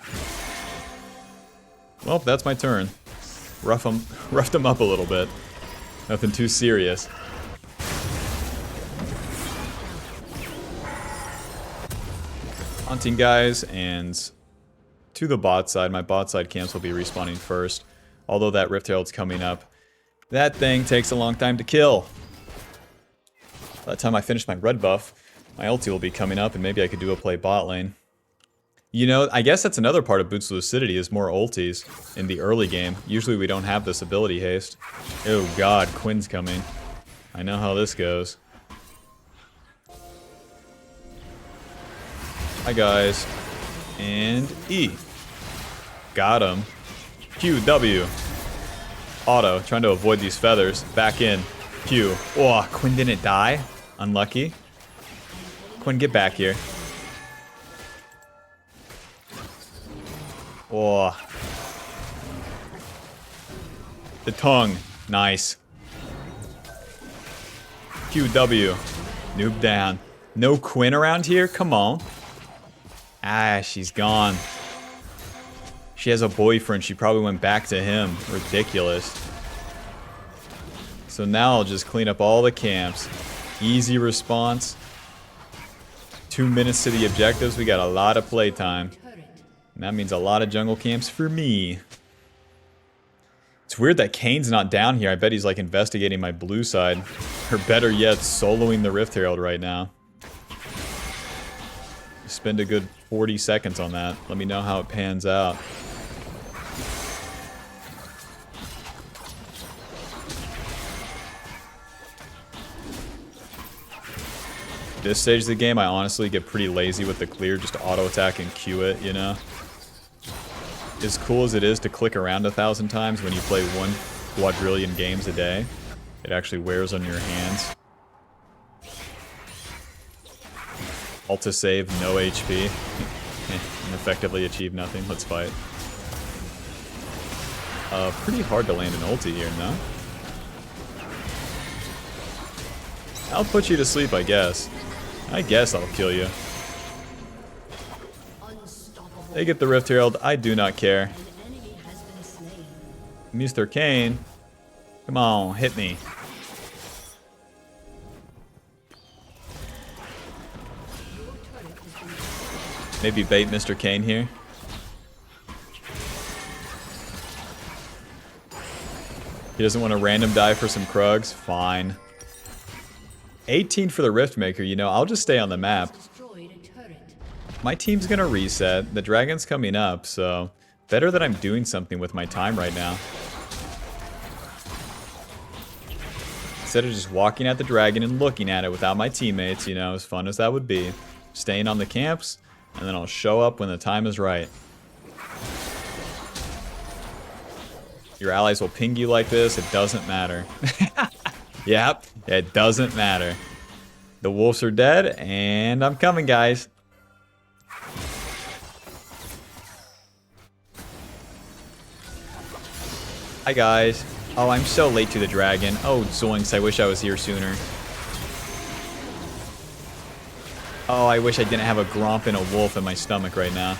Well, that's my turn. Roughed him up a little bit. Nothing too serious. Hunting guys and to the bot side. My bot side camps will be respawning first. Although that Rift Herald's coming up. That thing takes a long time to kill. By the time I finish my red buff, my ulti will be coming up and maybe I could do a play bot lane. You know, I guess that's another part of Boots' lucidity is more ultis in the early game. Usually we don't have this ability haste. Oh god, Quinn's coming. I know how this goes. Hi guys. And E. Got him. Q, W. Auto, trying to avoid these feathers. Back in. Q. Oh, Quinn didn't die. Unlucky. Quinn, get back here. Oh. The tongue. Nice. QW. Noob down. No Quinn around here? Come on. Ah, she's gone. She has a boyfriend. She probably went back to him. Ridiculous. So now I'll just clean up all the camps. Easy response. 2 minutes to the objectives. We got a lot of playtime. And that means a lot of jungle camps for me. It's weird that Kane's not down here. I bet he's like investigating my blue side. Or better yet, soloing the Rift Herald right now. Spend a good 40 seconds on that. Let me know how it pans out. This stage of the game, I honestly get pretty lazy with the clear, just auto attack and Q it, you know? As cool as it is to click around 1,000 times when you play 1 quadrillion games a day, it actually wears on your hands. Alt to save, no HP. And effectively achieve nothing. Let's fight. Pretty hard to land an ulti here, no? I'll put you to sleep, I guess. I guess I'll kill you. They get the Rift Herald. I do not care. Mr. Kane. Come on, hit me. Maybe bait Mr. Kane here. He doesn't want to random die for some Krugs. Fine. 18 for the Riftmaker, you know, I'll just stay on the map. My team's gonna reset, the dragon's coming up, so better that I'm doing something with my time right now. Instead of just walking at the dragon and looking at it without my teammates, you know, as fun as that would be. Staying on the camps, and then I'll show up when the time is right. Your allies will ping you like this, it doesn't matter. Yep, it doesn't matter. The wolves are dead, and I'm coming, guys. Hi, guys. Oh, I'm so late to the dragon. Oh, zoinks, I wish I was here sooner. Oh, I wish I didn't have a Gromp and a wolf in my stomach right now.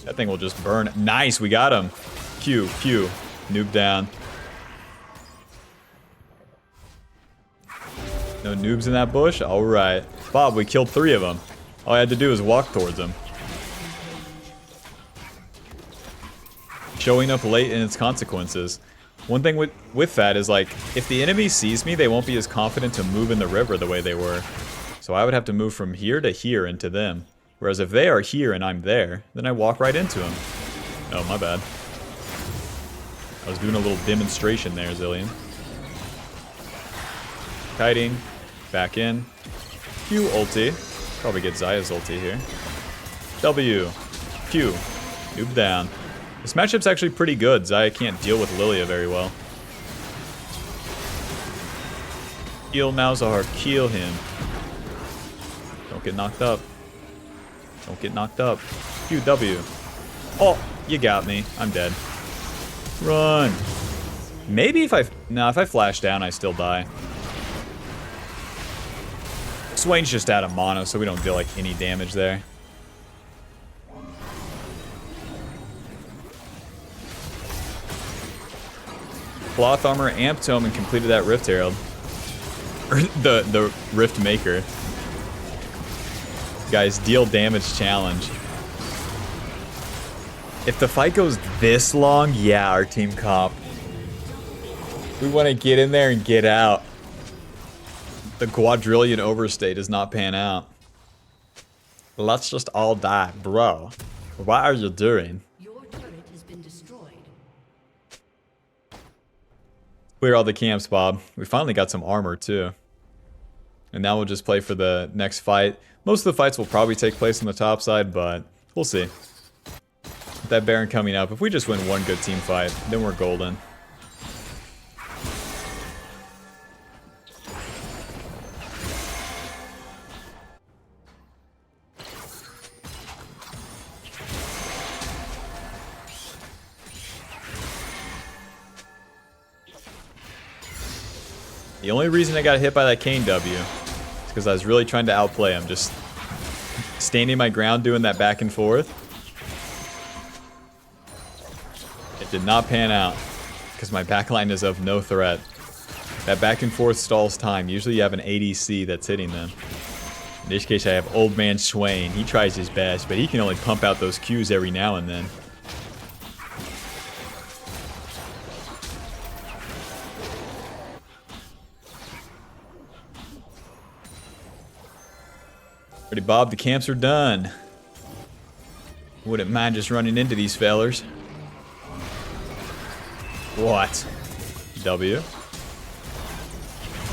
That thing will just burn. Nice, we got him. Q, Q. Noob down. No noobs in that bush? Alright. Bob, we killed 3 of them. All I had to do was walk towards them. Showing up late and its consequences. One thing with that is, like, if the enemy sees me, they won't be as confident to move in the river the way they were. So I would have to move from here to here into them. Whereas if they are here and I'm there, then I walk right into them. Oh, my bad. I was doing a little demonstration there, Zillion. Kiting. Back in. Q ulti. Probably get Zaya's ulti here. W. Q. Noob down. This matchup's actually pretty good. Zaya can't deal with Lillia very well. Kill Malzahar. Kill him. Don't get knocked up. Don't get knocked up. QW. Oh, you got me. I'm dead. Run. Maybe if I... No, if I flash down, I still die. Swain's just out of mana, so we don't deal, like, any damage there. Cloth armor, amp tome, and completed that Rift Herald. the Riftmaker. Guys, deal damage challenge. If the fight goes this long, yeah, our team comp. We want to get in there and get out. The quadrillion overstay does not pan out. Let's just all die, bro. What are you doing? Your turret has been destroyed. Clear all the camps, Bob. We finally got some armor, too. And now we'll just play for the next fight. Most of the fights will probably take place on the top side, but we'll see. With that Baron coming up, if we just win one good team fight, then we're golden. The only reason I got hit by that Kane W is because I was really trying to outplay him, just standing my ground doing that back and forth. It did not pan out because my backline is of no threat. That back and forth stalls time. Usually you have an ADC that's hitting them. In this case I have old man Swain. He tries his best, but he can only pump out those Qs every now and then. Ready, Bob, the camps are done. Wouldn't mind just running into these fellers. What? W.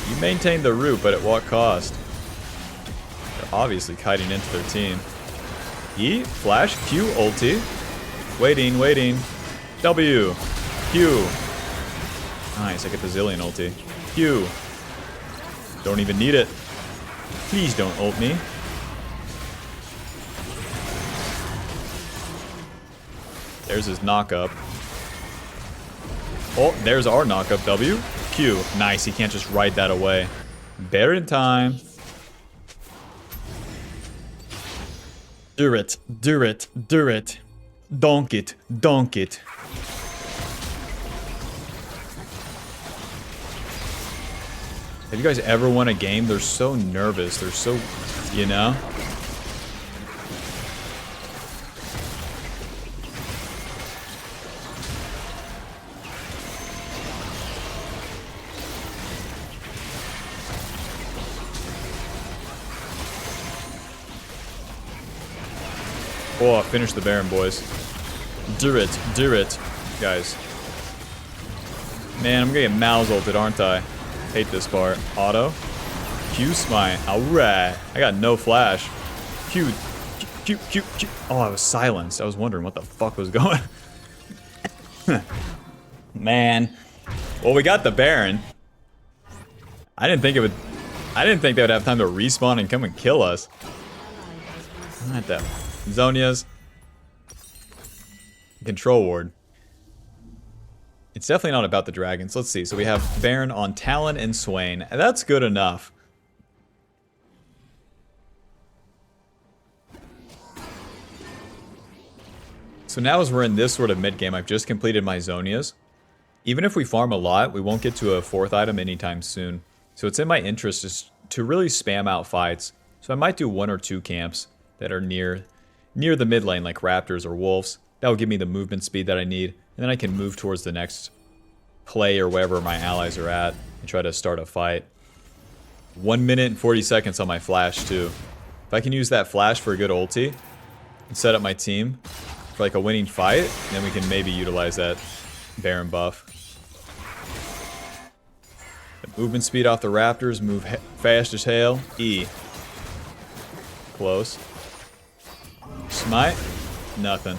You maintain the route, but at what cost? They're obviously kiting into their team. E, flash, Q, ulti. Waiting, waiting. W. Q. Nice, I get the Zillion ulti. Q. Don't even need it. Please don't ult me. There's his knock-up. Oh, there's our knock-up, W. Q. Nice, he can't just ride that away. Baron time. Do it, do it, do it. Donk it, donk it. Have you guys ever won a game? They're so nervous. They're so, you know? Oh, finish the Baron, boys. Do it, guys. Man, I'm gonna get mouse ulted, aren't I? Hate this part. Auto. Q smite. Alright. I got no flash. Q. Q. Oh, I was silenced. I was wondering what the fuck was going. Man. Well, we got the Baron. I didn't think they would have time to respawn and come and kill us. Not that. Zonia's. Control ward. It's definitely not about the dragons. Let's see. So we have Baron on Talon and Swain. That's good enough. So now as we're in this sort of mid-game, I've just completed my Zonias. Even if we farm a lot, we won't get to a 4th item anytime soon. So it's in my interest just to really spam out fights. So I might do 1 or 2 camps that are near the mid lane, like Raptors or Wolves. That will give me the movement speed that I need, and then I can move towards the next play or wherever my allies are at and try to start a fight. 1 minute and 40 seconds on my flash too. If I can use that flash for a good ulti and set up my team for like a winning fight, then we can maybe utilize that Baron buff. The movement speed off the Raptors, move fast as hell. E. Close. Smite? Nothing.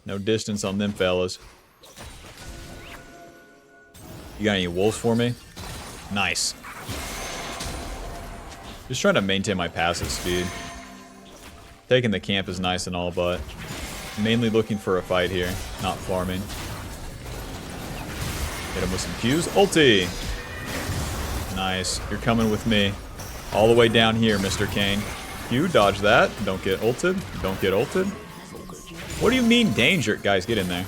No distance on them fellas. You got any wolves for me? Nice. Just trying to maintain my passive speed. Taking the camp is nice and all, but mainly looking for a fight here, not farming. Hit him with some Qs. Ulti! Nice. You're coming with me. All the way down here, Mr. Kane. Q, dodge that. Don't get ulted. Don't get ulted. What do you mean danger? Guys, get in there.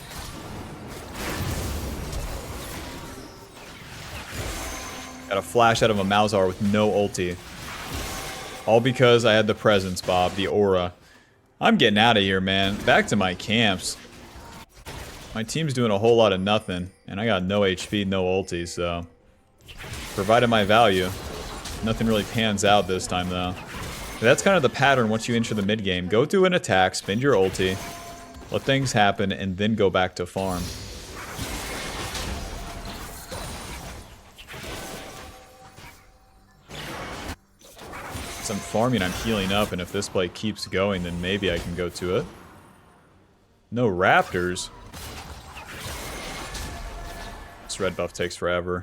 Got a flash out of a Malzahar with no ulti. All because I had the presence, Bob, the aura. I'm getting out of here, man. Back to my camps. My team's doing a whole lot of nothing, and I got no HP, no ulti, so... Provided my value. Nothing really pans out this time, though. But that's kind of the pattern once you enter the mid-game. Go through an attack, spend your ulti, let things happen, and then go back to farm. As I'm farming, I'm healing up, and if this play keeps going, then maybe I can go to it. No raptors. This red buff takes forever.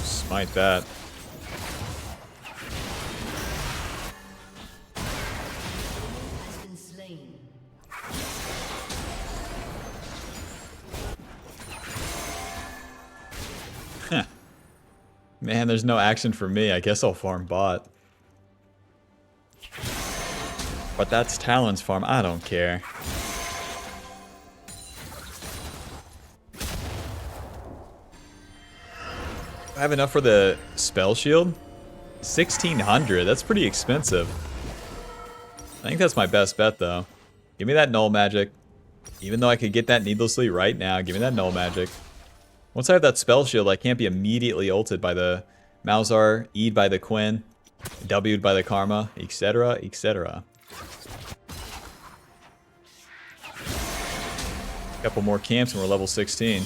Smite that. Has been slain. Man, there's no action for me. I guess I'll farm bot. But that's Talon's farm. I don't care. I have enough for the spell shield? 1,600. That's pretty expensive. I think that's my best bet, though. Give me that null magic. Even though I could get that needlessly right now, give me that null magic. Once I have that spell shield, I can't be immediately ulted by the Malzahar, E'd by the Quinn, W'd by the Karma, etc., etc. Couple more camps and we're level 16.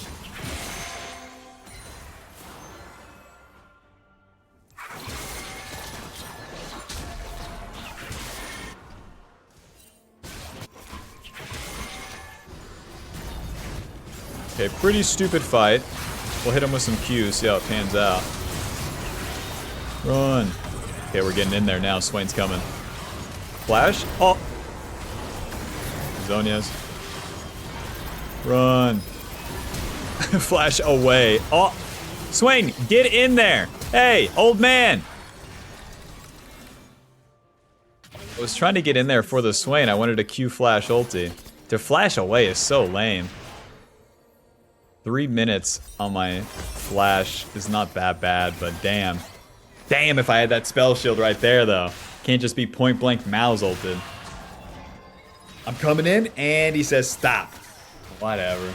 Okay, pretty stupid fight. We'll hit him with some Qs, see how it pans out. Run. Okay, we're getting in there now. Swain's coming. Flash. Oh. Zonia's. Run. Flash away. Oh. Swain, get in there. Hey, old man. I was trying to get in there for the Swain. I wanted a Q flash ulti. To flash away is so lame. 3 minutes on my flash is not that bad, but damn. Damn if I had that spell shield right there, though. Can't just be point blank Mal's ulted. I'm coming in, and he says stop. Whatever.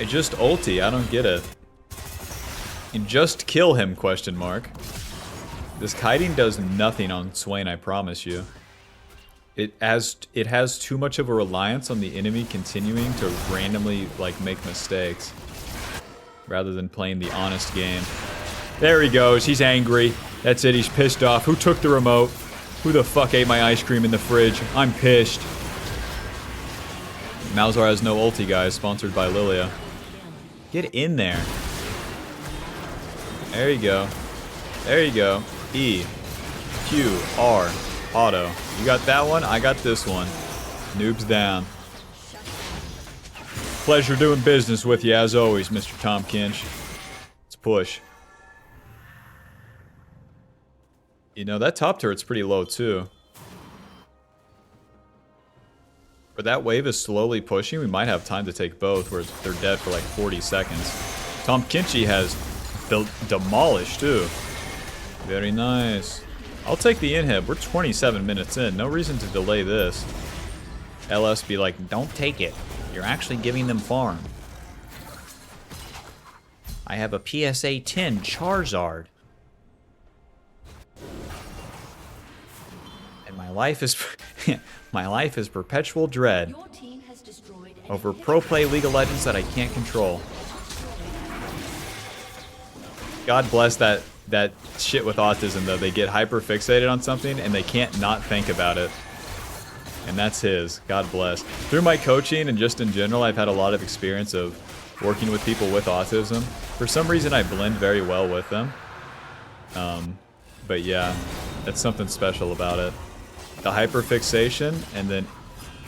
It just ulti, I don't get it. And just kill him, question mark. This kiting does nothing on Swain, I promise you. It has too much of a reliance on the enemy continuing to randomly, like, make mistakes. Rather than playing the honest game. There he goes, he's angry. That's it, he's pissed off. Who took the remote? Who the fuck ate my ice cream in the fridge? I'm pissed. Malzahar has no ulti, guys, sponsored by Lillia. Get in there. There you go. There you go. E. Q. R. Auto. You got that one, I got this one. Noobs down. Pleasure doing business with you as always, Mr. Tom Kinch. Let's push. You know, that top turret's pretty low too. But that wave is slowly pushing. We might have time to take both where they're dead for like 40 seconds. Tom Kinchy has demolished too. Very nice. I'll take the inhib. We're 27 minutes in. No reason to delay this. LS be like, don't take it. You're actually giving them farm. I have a PSA 10 Charizard. And my life is my life is perpetual dread Your team has destroyed an over pro play League of Legends that I can't control. God bless that shit with autism, though. They get hyper fixated on something and they can't not think about it. And that's his. God bless. Through my coaching and just in general, I've had a lot of experience of working with people with autism. For some reason, I blend very well with them. But yeah, that's something special about it. The hyper fixation, and then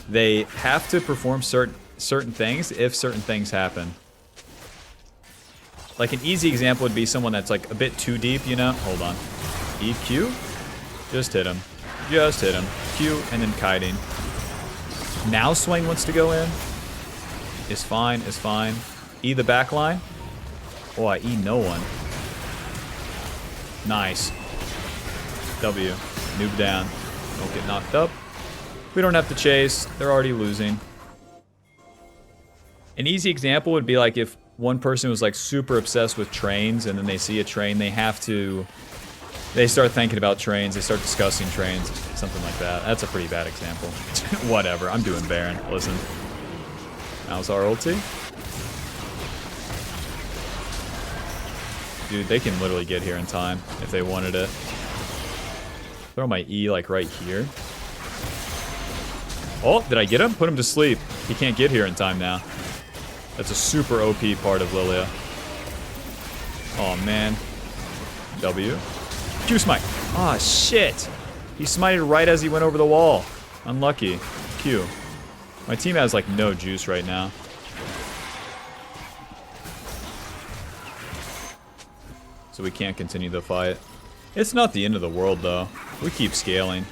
they have to perform certain things if certain things happen. Like an easy example would be someone that's like a bit too deep, you know? Hold on. EQ? Just hit him. Just hit him. Q and then kiting. Now Swain wants to go in. Is fine, is fine. E the back line. Oh, I E no one. Nice. W. Noob down. Don't get knocked up. We don't have to chase. They're already losing. An easy example would be like if one person was like super obsessed with trains and then they see a train, they start thinking about trains, they start discussing trains, something like that. That's a pretty bad example. Whatever, I'm doing Baron. Listen. Now's our ulti. Dude, they can literally get here in time if they wanted it. Throw my E like right here. Oh, did I get him? Put him to sleep. He can't get here in time now. That's a super OP part of Lillia. Oh, man. W. Q smite. Ah, shit. He smited right as he went over the wall. Unlucky. Q. My team has, like, no juice right now. So we can't continue the fight. It's not the end of the world, though. We keep scaling.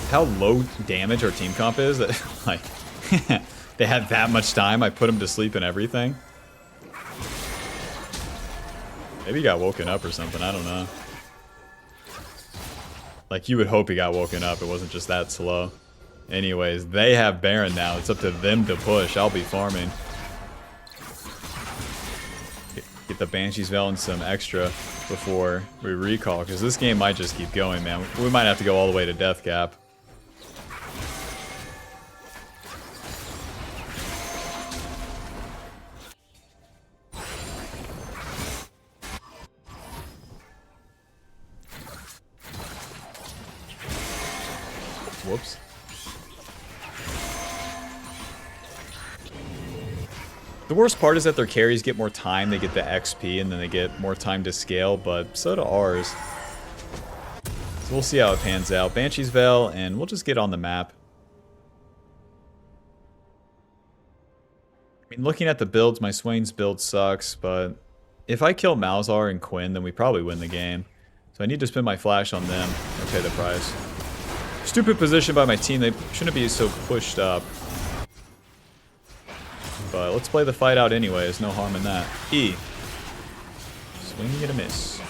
How low damage our team comp is that, like, they had that much time. I put him to sleep and everything. Maybe he got woken up or something. I don't know. Like, you would hope he got woken up. It wasn't just that slow. Anyways, they have Baron now. It's up to them to push. I'll be farming. Get the Banshee's Veil and some extra before we recall, because this game might just keep going, man. We might have to go all the way to death cap. Whoops. The worst part is that their carries get more time, they get the XP, and then they get more time to scale, but so do ours. So we'll see how it pans out. Banshee's Veil, and we'll just get on the map. I mean, looking at the builds, my Swain's build sucks, but if I kill Malzahar and Quinn, then we probably win the game. So I need to spend my flash on them or pay the price. Stupid position by my team. They shouldn't be so pushed up. But let's play the fight out anyways. No harm in that. E. Swinging and a miss.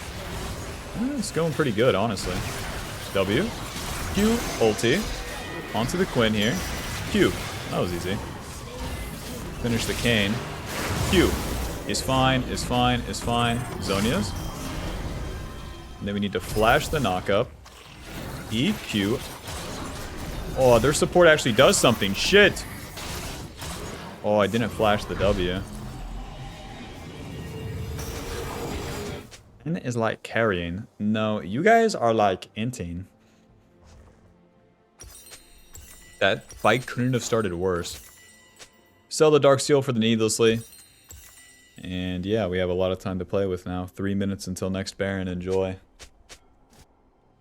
It's going pretty good, honestly. W. Q. Ulti. Onto the Quinn here. Q. That was easy. Finish the Kane. Q. Is fine, is fine, is fine. Zonia's. And then we need to flash the knockup. E. Q. Oh, their support actually does something. Shit. Oh, I didn't flash the W. And is like carrying. No, you guys are like inting. That fight couldn't have started worse. Sell the Darksteel for the Needlessly. And yeah, we have a lot of time to play with now. 3 minutes until next Baron. Enjoy.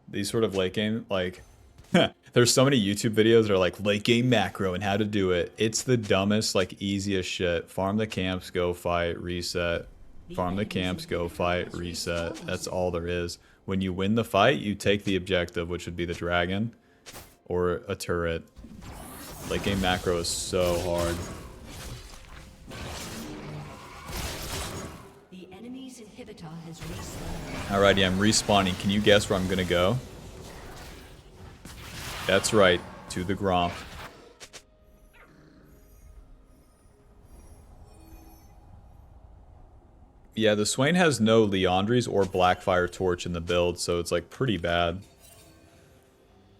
These sort of late game, like... There's so many YouTube videos that are like late game macro and how to do it. It's the dumbest, like easiest shit. Farm the camps, go fight, reset. Farm the camps, go fight, reset. That's all there is. When you win the fight, you take the objective, which would be the dragon or a turret. Late game macro is so hard. The enemy's inhibitor has respawned. Alrighty, I'm respawning. Can you guess where I'm gonna go? That's right, to the Gromp. Yeah, the Swain has no Liandry's or Blackfire Torch in the build, so it's like pretty bad.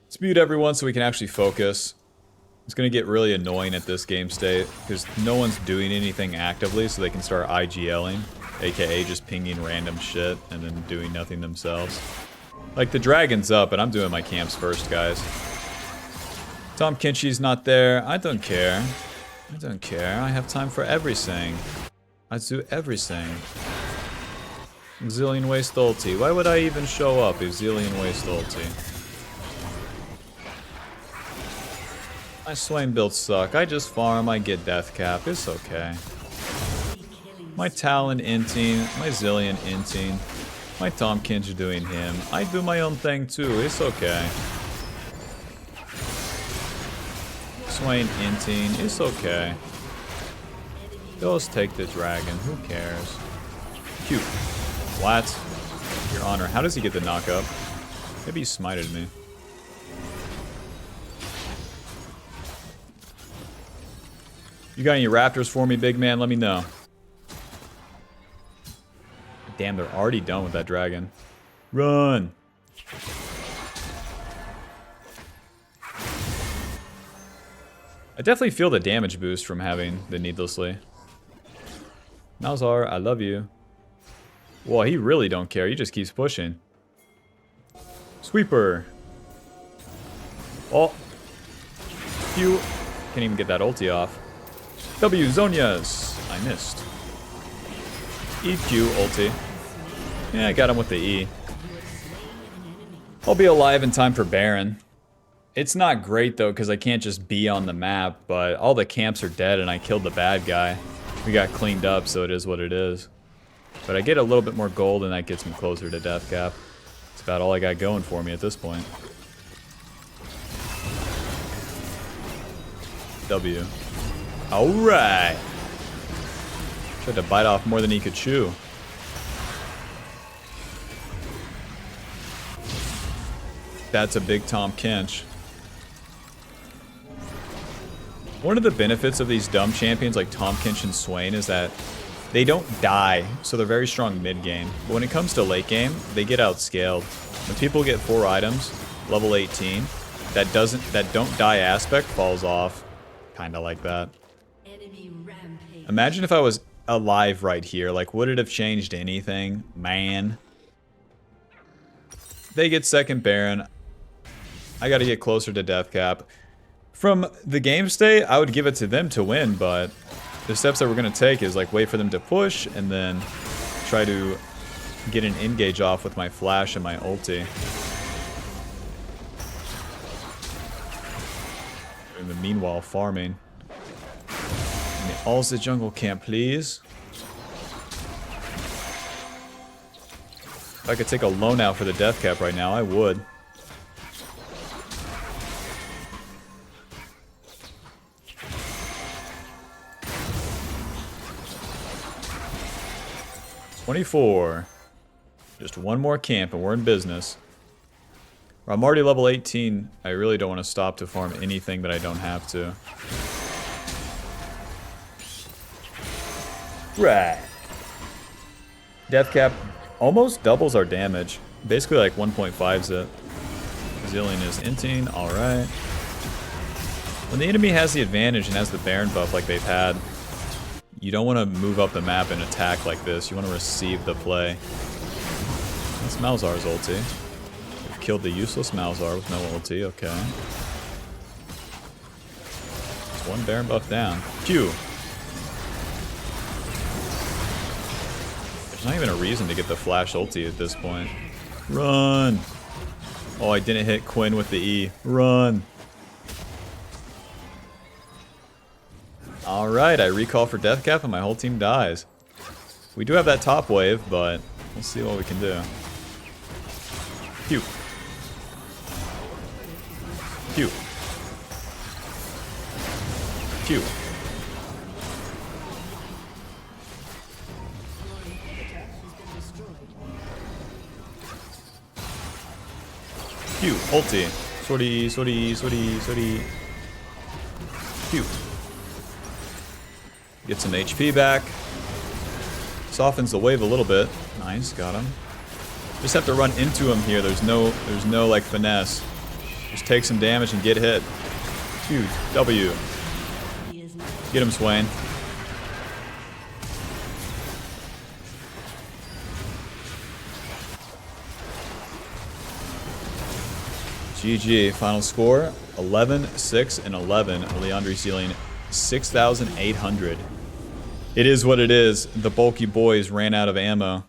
Let's mute everyone so we can actually focus. It's going to get really annoying at this game state, because no one's doing anything actively, so they can start IGLing, aka just pinging random shit and then doing nothing themselves. Like, the dragon's up, and I'm doing my camps first, guys. Tom Kinshi's not there. I don't care. I don't care. I have time for everything. I do everything. Zillion waste ulti. Why would I even show up if Zillion waste ulti? My Swain builds suck. I just farm, I get death cap. It's okay. My Talon inting, my Zillion inting, my Tompkins doing him. I do my own thing too. It's okay. Swain inting. It's okay. Just take the dragon. Who cares? Cute. Flat. Your honor. How does he get the knock up? Maybe he smited me. You got any raptors for me, big man? Let me know. Damn, they're already done with that dragon. Run! I definitely feel the damage boost from having the needlessly. Malzahar, I love you. Well, he really don't care. He just keeps pushing. Sweeper. Oh. Q. Can't even get that ulti off. W. Zonias. I missed. EQ ulti. Yeah, I got him with the E. I'll be alive in time for Baron. It's not great though, because I can't just be on the map, but all the camps are dead and I killed the bad guy. We got cleaned up, so it is what it is. But I get a little bit more gold and that gets me closer to death cap. That's about all I got going for me at this point. W. Alright. Tried to bite off more than he could chew. That's a big Tom Kench. One of the benefits of these dumb champions like Tom Kench and Swain is that they don't die, so they're very strong mid-game. But when it comes to late game, they get outscaled. When people get 4 items, level 18, that don't die aspect falls off. Kinda like that. Imagine if I was alive right here. Like, would it have changed anything? Man. They get second Baron. I gotta get closer to death cap. From the game state, I would give it to them to win, but the steps that we're gonna take is like wait for them to push and then try to get an engage off with my flash and my ulti. In the meanwhile, farming. All's the jungle camp, please. If I could take a loan out for the death cap right now, I would. $24. Just one more camp and we're in business. I'm already level 18. I really don't want to stop to farm anything that I don't have to. Right. Death cap almost doubles our damage. Basically like 1.5s it. Zillion is inting, alright. When the enemy has the advantage and has the Baron buff like they've had, you don't want to move up the map and attack like this. You want to receive the play. That's Malzahar's ulti. We've killed the useless Malzahar with no ulti, okay. It's one Baron buff down. Q. There's not even a reason to get the flash ulti at this point. Run! Oh, I didn't hit Quinn with the E. Run! Alright, I recall for death cap and my whole team dies. We do have that top wave, but we'll see what we can do. Pew. Pew. Pew. Pew. Ulti. Sortie, sortie, sortie, sortie. Pew. Get some HP back. Softens the wave a little bit. Nice, got him. Just have to run into him here. There's no like finesse. Just take some damage and get hit. Huge. W. Get him, Swain. GG. Final score 11, 6, and 11. Liandry ceiling 6,800. It is what it is. The bulky boys ran out of ammo.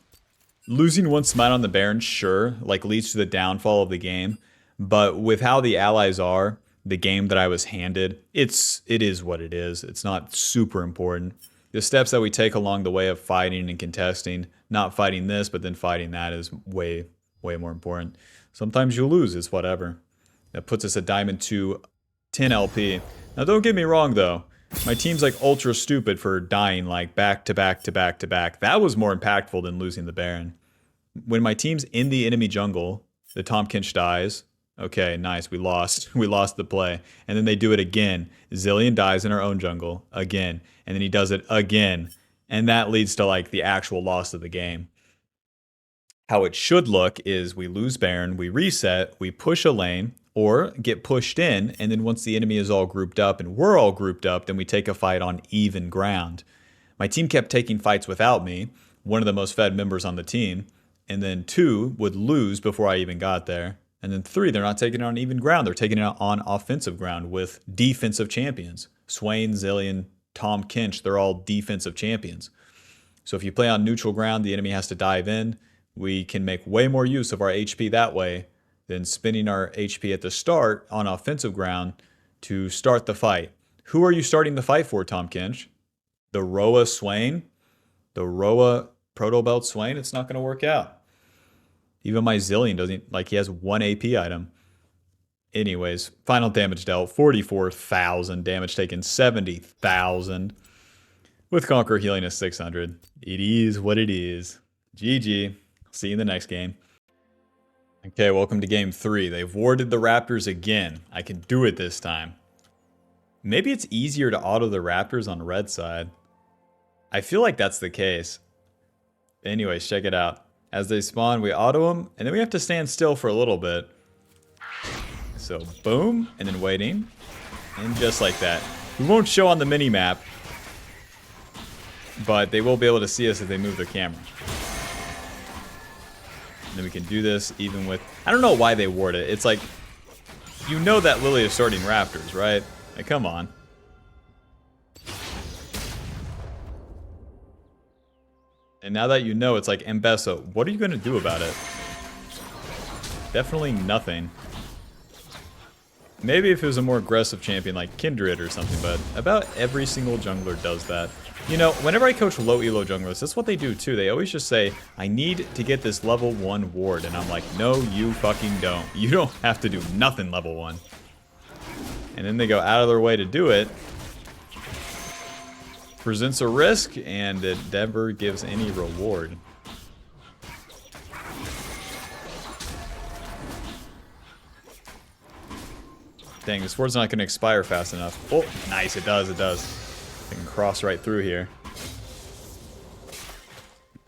Losing one smite on the Baron, sure, like leads to the downfall of the game. But with how the allies are, the game that I was handed. It is what it is. It's not super important. The steps that we take along the way of fighting and contesting, not fighting this, but then fighting that is way, way more important. Sometimes you lose, it's whatever. That puts us at Diamond 2, 10 LP. Now don't get me wrong though. My team's like ultra stupid for dying like back to back to back to back. That was more impactful than losing the Baron. When my team's in the enemy jungle, the Tahm Kench dies. Okay, nice, we lost. We lost the play. And then they do it again. Zilean dies in our own jungle again. And then he does it again. And that leads to like the actual loss of the game. How it should look is we lose Baron, we reset, we push a lane, or get pushed in, and then once the enemy is all grouped up and we're all grouped up, then we take a fight on even ground. My team kept taking fights without me, one of the most fed members on the team, and then 2 would lose before I even got there. And then 3, they're not taking it on even ground, they're taking it on offensive ground with defensive champions. Swain, Zilean, Tahm Kench, they're all defensive champions. So if you play on neutral ground, the enemy has to dive in. We can make way more use of our HP that way than spending our HP at the start on offensive ground to start the fight. Who are you starting the fight for, Tahm Kench? The Roa Swain? The Roa Proto Belt Swain? It's not going to work out. Even my Zilean doesn't, like he has 1 AP item. Anyways, final damage dealt, 44,000. Damage taken, 70,000. With Conqueror healing at 600. It is what it is. GG. See you in the next game. Okay, welcome to game 3. They've warded the Raptors again. I can do it this time. Maybe it's easier to auto the Raptors on the red side. I feel like that's the case. Anyways, check it out. As they spawn, we auto them, and then we have to stand still for a little bit. So, boom, and then waiting. And just like that. We won't show on the mini-map, but they will be able to see us if they move their camera. And then we can do this even with... I don't know why they ward it. It's like... You know that Lillia is starting Raptors, right? Like, come on. And now that you know, it's like, Mbessa, what are you going to do about it? Definitely nothing. Maybe if it was a more aggressive champion like Kindred or something, but about every single jungler does that. You know, whenever I coach low elo junglers, that's what they do too. They always just say, I need to get this level 1 ward. And I'm like, no, you fucking don't. You don't have to do nothing level 1. And then they go out of their way to do it. Presents a risk, and it never gives any reward. Dang, this ward's not going to expire fast enough. Oh, nice, it does, it does. I can cross right through here.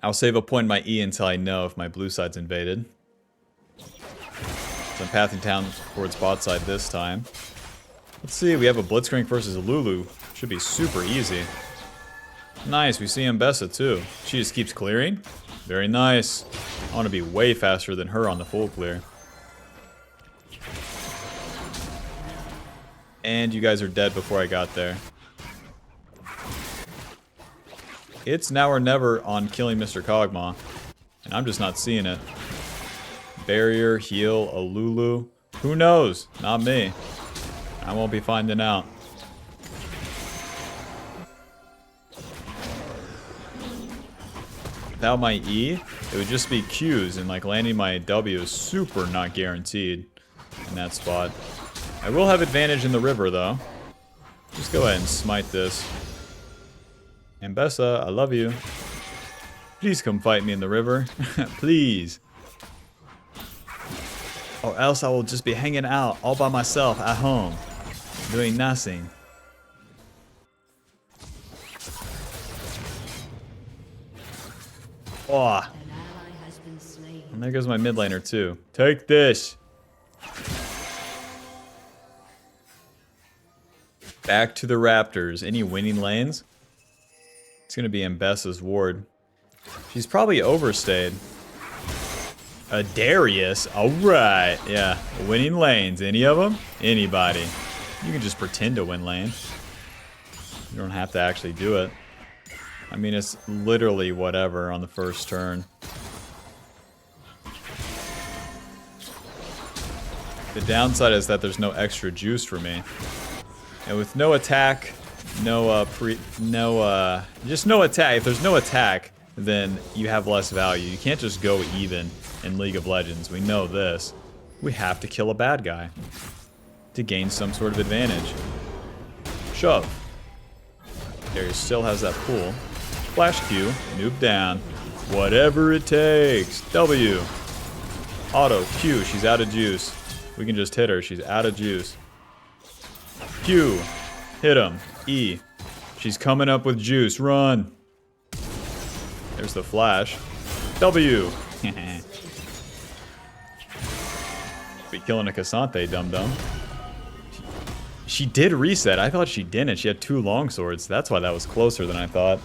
I'll save a point in my E until I know if my blue side's invaded. So I'm pathing down towards bot side this time. Let's see, we have a Blitzcrank versus a Lulu. Should be super easy. Nice, we see Mbessa too. She just keeps clearing. Very nice. I want to be way faster than her on the full clear. And you guys are dead before I got there. It's now or never on killing Mr. Kog'Maw. And I'm just not seeing it. Barrier, heal, a Lulu. Who knows? Not me. I won't be finding out. Without my E, it would just be Qs, and like landing my W is super not guaranteed in that spot. I will have advantage in the river though. Just go ahead and smite this. Mbessa, I love you. Please come fight me in the river. Please. Or else I will just be hanging out all by myself at home, doing nothing. Oh. And there goes my mid laner too. Take this. Back to the Raptors. Any winning lanes? It's going to be Mbessa's ward. She's probably overstayed. A Darius. Alright. Yeah. Winning lanes. Any of them? Anybody. You can just pretend to win lane. You don't have to actually do it. I mean, it's literally whatever on the first turn. The downside is that there's no extra juice for me. And with no attack, just no attack. If there's no attack, then you have less value. You can't just go even in League of Legends. We know this. We have to kill a bad guy to gain some sort of advantage. Shove. Darius still has that pull. Flash Q, noob down. Whatever it takes. W. Auto, Q, she's out of juice. We can just hit her, she's out of juice. Q, hit him. E, she's coming up with juice, run. There's the flash. W. Be killing a Cassante, dum-dum. She did reset. I thought she didn't. She had 2 long swords. That's why that was closer than I thought.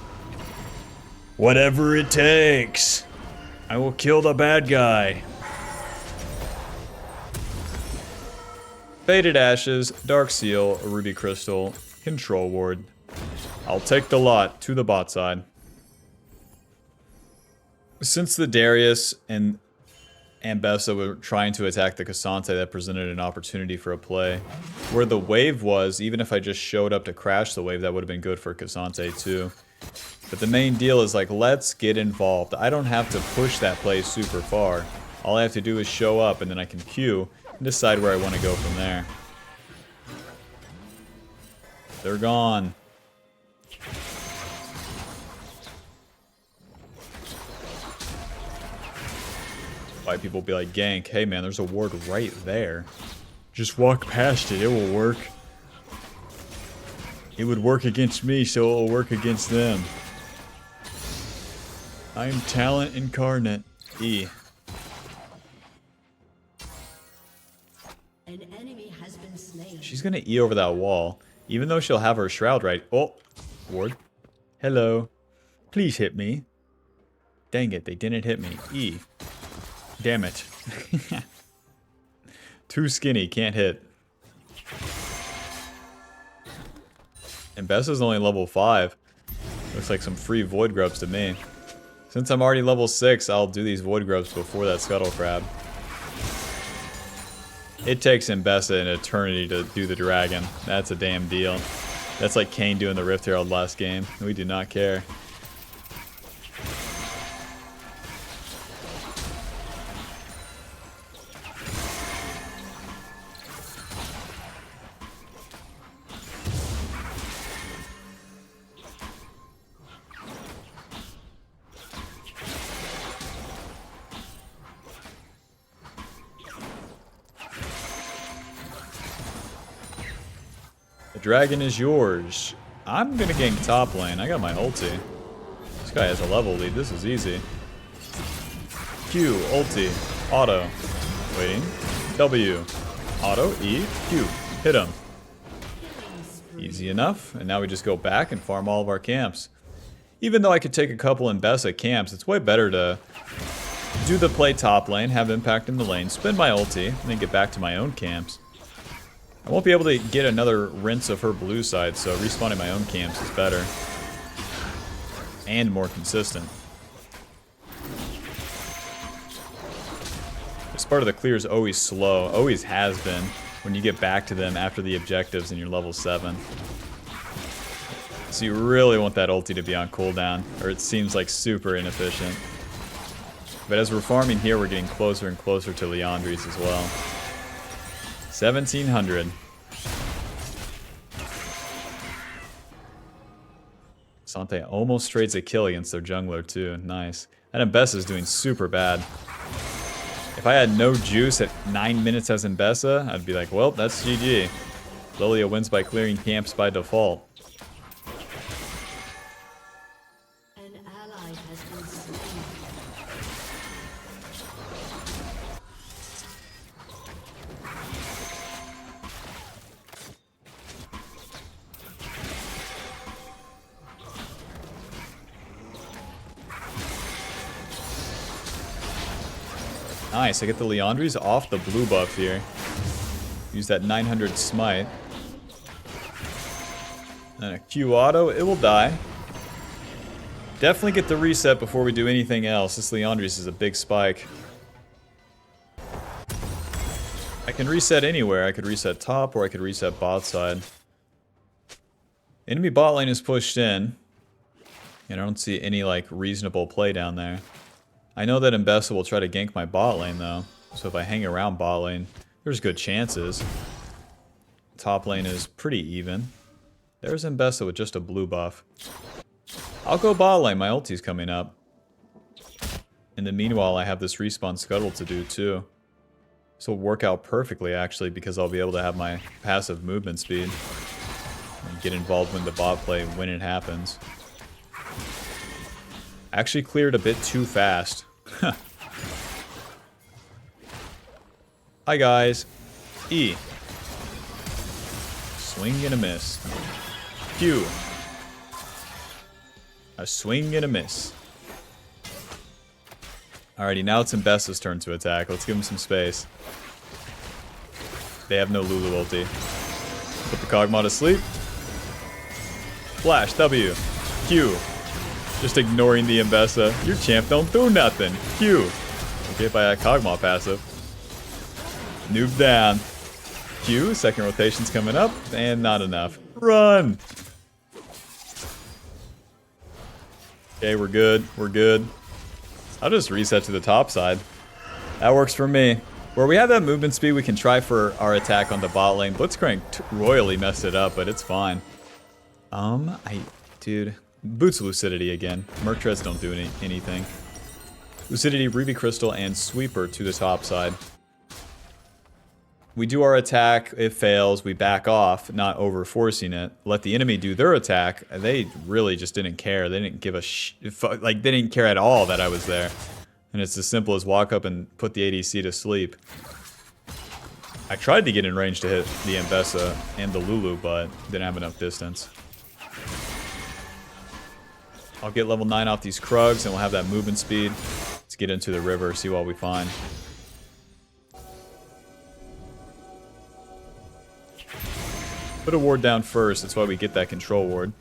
Whatever it takes. I will kill the bad guy. Faded Ashes, Dark Seal, Ruby Crystal, Control Ward. I'll take the lot to the bot side. Since the Darius and Ambessa were trying to attack the Cassante, that presented an opportunity for a play. Where the wave was, even if I just showed up to crash the wave, that would have been good for Cassante too. But the main deal is like, let's get involved. I don't have to push that play super far. All I have to do is show up and then I can queue and decide where I want to go from there. They're gone. Why people be like, gank, hey man, there's a ward right there. Just walk past it, it will work. It would work against me, so it will work against them. I am talent incarnate. E. An enemy has been slain. She's gonna E over that wall, even though she'll have her shroud right. Oh, ward. Hello. Please hit me. Dang it, they didn't hit me. E. Damn it. Too skinny, can't hit. And Bessa's only level 5. Looks like some free Void Grubs to me. Since I'm already level 6, I'll do these Void Grubs before that Scuttle Crab. It takes Ambessa an eternity to do the dragon. That's a damn deal. That's like Kane doing the Rift Herald last game. We do not care. The dragon is yours. I'm gonna gank top lane. I got my ulti. This guy has a level lead. This is easy. Q, ulti, auto. Waiting. W, auto, E, Q. Hit him. Easy enough. And now we just go back and farm all of our camps. Even though I could take a couple Ambessa camps, it's way better to do the play top lane, have impact in the lane, spend my ulti, and then get back to my own camps. I won't be able to get another rinse of her blue side, so respawning my own camps is better. And more consistent. This part of the clear is always slow, always has been, when you get back to them after the objectives and you're level 7. So you really want that ulti to be on cooldown, or it seems like super inefficient. But as we're farming here, we're getting closer and closer to Liandry's as well. 1700. Sante almost trades a kill against their jungler too. Nice. That Ambessa is doing super bad. If I had no juice at 9 minutes as Ambessa, I'd be like, well, that's GG. Lillia wins by clearing camps by default. An ally has been slain. Nice, I get the Liandry's off the blue buff here. Use that 900 smite. And a Q auto, it will die. Definitely get the reset before we do anything else. This Liandry's is a big spike. I can reset anywhere. I could reset top or I could reset bot side. Enemy bot lane is pushed in. And I don't see any like reasonable play down there. I know that Mbessa will try to gank my bot lane though. So if I hang around bot lane, there's good chances. Top lane is pretty even. There's Mbessa with just a blue buff. I'll go bot lane, my ulti's coming up. In the meanwhile, I have this respawn scuttle to do too. This will work out perfectly actually because I'll be able to have my passive movement speed. And get involved in the bot play when it happens. Actually cleared a bit too fast. Hi guys. E. Swing and a miss. Q. A swing and a miss. Alrighty, now it's Mbessa's turn to attack. Let's give him some space. They have no Lulu ulti. Put the Kog'Maw to sleep. Flash, W. Q. Just ignoring the Mbessa. Your champ don't do nothing. Q. Get by a Kog'Maw passive. Noob down. Q. Second rotation's coming up. And not enough. Run! Okay, we're good. We're good. I'll just reset to the top side. That works for me. Where we have that movement speed, we can try for our attack on the bot lane. Blitzcrank royally messed it up, but it's fine. Dude. Boots Lucidity again. Merc Treads don't do anything. Lucidity, Ruby Crystal, and Sweeper to the top side. We do our attack, it fails, we back off, not over forcing it. Let the enemy do their attack. They really just didn't care. They didn't give a they didn't care at all that I was there. And it's as simple as walk up and put the ADC to sleep. I tried to get in range to hit the Mbessa and the Lulu, but didn't have enough distance. I'll get level 9 off these Krugs and we'll have that movement speed. Let's get into the river, see what we find. Put a ward down first, that's why we get that control ward.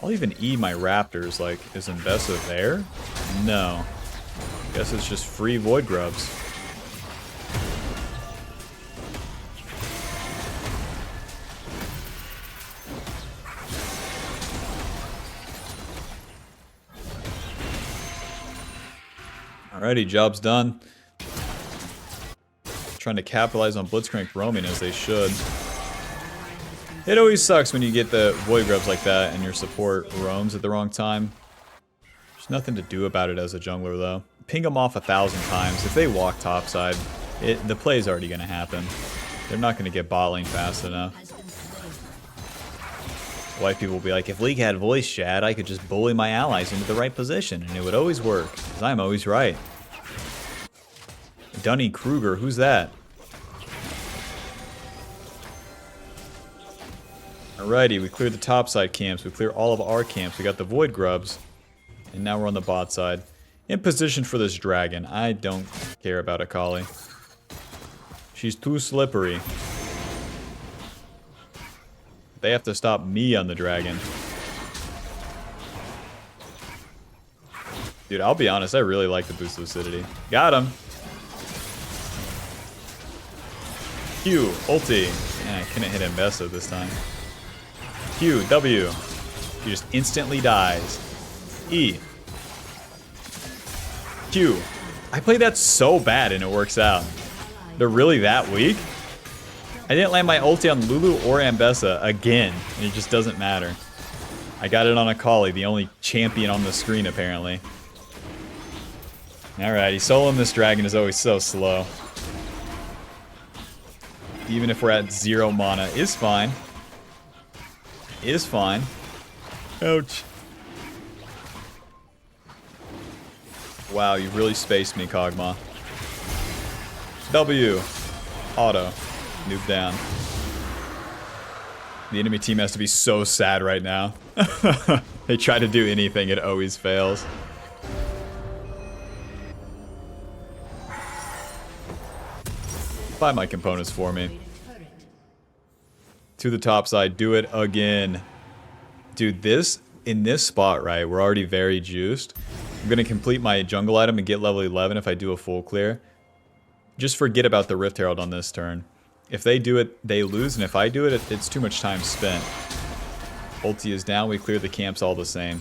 I'll even E my raptors, like, is Mbessa there? No. Guess it's just free void grubs. Alrighty, job's done. Trying to capitalize on Blitzcrank roaming as they should. It always sucks when you get the void grubs like that and your support roams at the wrong time. There's nothing to do about it as a jungler though. Ping them off 1,000 times. If they walk topside, the play's already going to happen. They're not going to get bot lane fast enough. White people will be like, if League had voice chat, I could just bully my allies into the right position and it would always work. Because I'm always right. Dunny Kruger, who's that? Alrighty, we cleared the topside camps, we cleared all of our camps, we got the void grubs, and now we're on the bot side. In position for this dragon. I don't care about Akali. She's too slippery. They have to stop me on the dragon. Dude, I'll be honest, I really like the boost lucidity. Got him! Q, ulti. Man, I couldn't hit Mbessa this time. Q, W. He just instantly dies. E. Q. I played that so bad and it works out. They're really that weak? I didn't land my ulti on Lulu or Mbessa again. And it just doesn't matter. I got it on Akali, the only champion on the screen apparently. Alrighty, soloing this dragon is always so slow. Even if we're at 0 mana, is fine. Is fine. Ouch. Wow, you really spaced me, Kog'Maw. W. Auto. Noob down. The enemy team has to be so sad right now. They try to do anything, it always fails. Buy my components for me. To the top side, do it again. Dude, in this spot, right, we're already very juiced. I'm gonna complete my jungle item and get level 11 if I do a full clear. Just forget about the Rift Herald on this turn. If they do it, they lose, and if I do it, it's too much time spent. Ulti is down, we clear the camps all the same.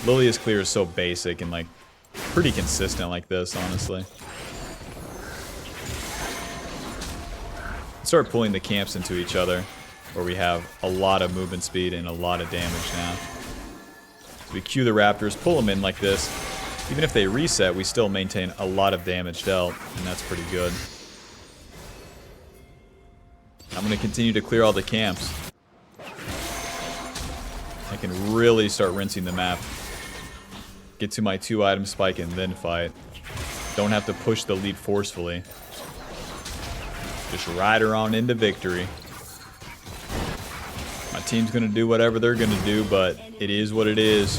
Lillia's clear is so basic and like pretty consistent like this, honestly. Start pulling the camps into each other, where we have a lot of movement speed and a lot of damage now. So we cue the Raptors, pull them in like this. Even if they reset, we still maintain a lot of damage dealt, and that's pretty good. I'm going to continue to clear all the camps. I can really start rinsing the map. Get to my 2-item spike and then fight. Don't have to push the lead forcefully. Just ride her on into victory. My team's going to do whatever they're going to do, but it is what it is.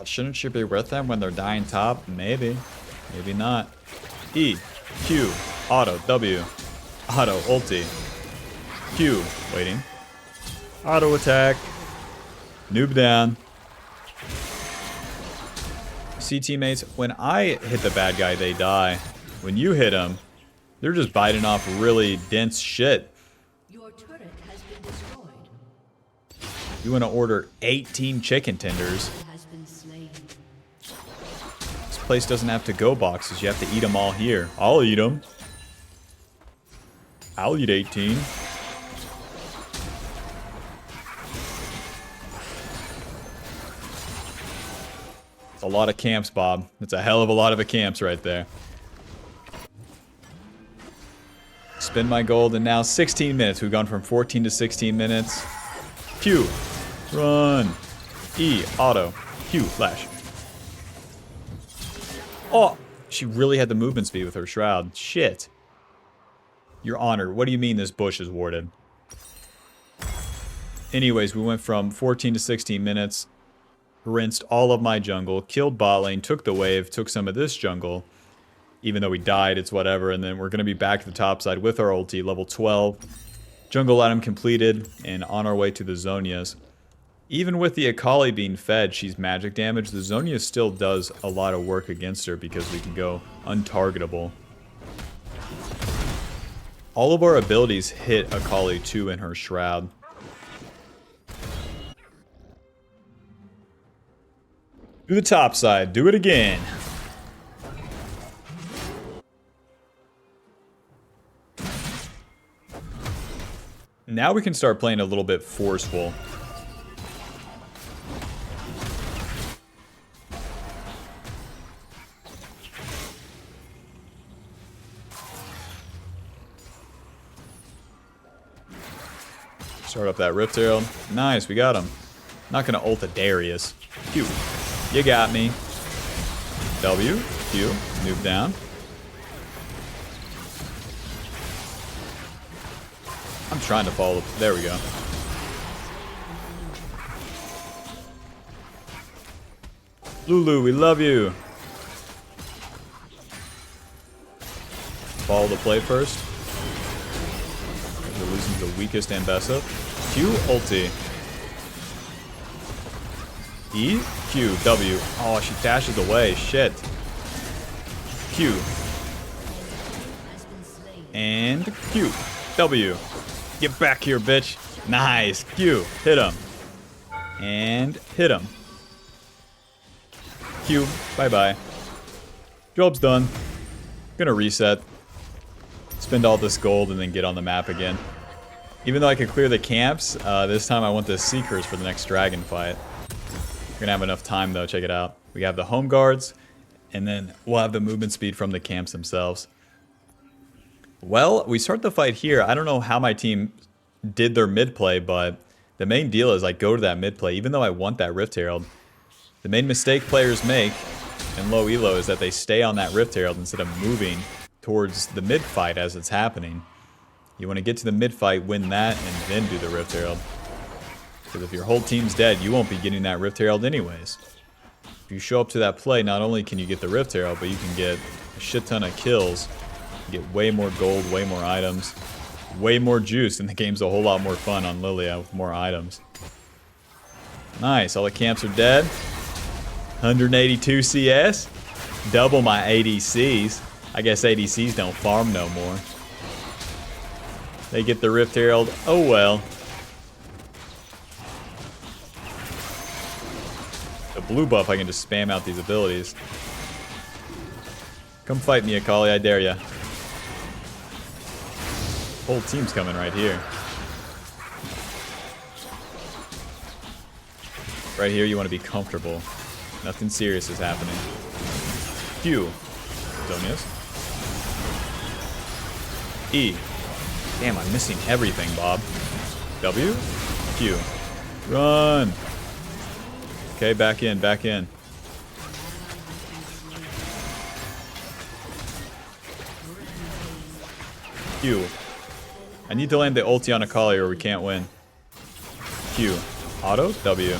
Shouldn't she be with them when they're dying top? Maybe. Maybe not. E, Q, auto, W, auto, ulti, Q, waiting, auto attack, noob down. See, teammates, when I hit the bad guy, they die. When you hit them, they're just biting off really dense shit. Your turret has been destroyed. You want to order 18 chicken tenders. Has been slain. This place doesn't have to-go boxes. You have to eat them all here. I'll eat them. I'll eat 18. It's a lot of camps, Bob. It's a hell of a lot of camps right there. Spend my gold, and now 16 minutes. We've gone from 14 to 16 minutes. Q. Run. E. Auto. Q. Flash. Oh! She really had the movement speed with her shroud. Shit. Your Honor, what do you mean this bush is warded? Anyways, we went from 14 to 16 minutes. Rinsed all of my jungle, killed bot lane, took the wave, took some of this jungle. Even though we died, it's whatever. And then we're going to be back to the top side with our ulti, level 12. Jungle item completed, and on our way to the Zonias. Even with the Akali being fed, she's magic damage. The Zonia still does a lot of work against her because we can go untargetable. All of our abilities hit Akali too in her shroud. Do the top side. Do it again. Now we can start playing a little bit forceful. Start up that Rift Herald. Nice, we got him. Not gonna ult a Darius. Q. You got me. W. Q. Noob down. I'm trying to follow. There we go. Lulu, we love you. Follow the play first. We're losing to the weakest Ambessa. Q, ulti. E, Q, W. Oh, she dashes away. Shit. Q. And Q. W. Get back here, bitch. Nice. Q. Hit him. And hit him. Q. Bye-bye. Job's done. Gonna reset. Spend all this gold and then get on the map again. Even though I could clear the camps, this time I want the Seekers for the next dragon fight. We're gonna have enough time though, check it out. We have the home guards, and then we'll have the movement speed from the camps themselves. Well, we start the fight here. I don't know how my team did their mid play, but the main deal is I go to that mid play, even though I want that Rift Herald. The main mistake players make in low elo is that they stay on that Rift Herald instead of moving towards the mid fight as it's happening. You want to get to the mid fight, win that, and then do the Rift Herald. Because if your whole team's dead, you won't be getting that Rift Herald anyways. If you show up to that play, not only can you get the Rift Herald, but you can get a shit ton of kills. You get way more gold, way more items, way more juice, and the game's a whole lot more fun on Lillia with more items. Nice, all the camps are dead. 182 CS. Double my ADCs. I guess ADCs don't farm no more. They get the Rift Herald. Oh well. The blue buff, I can just spam out these abilities. Come fight me, Akali, I dare ya. Whole team's coming right here. Right here, you want to be comfortable. Nothing serious is happening. Q. Zonia's. E. Damn, I'm missing everything, Bob. W. Q. Run. Okay, back in, back in. Q. I need to land the ulti on Akali or we can't win. Q. Auto. W.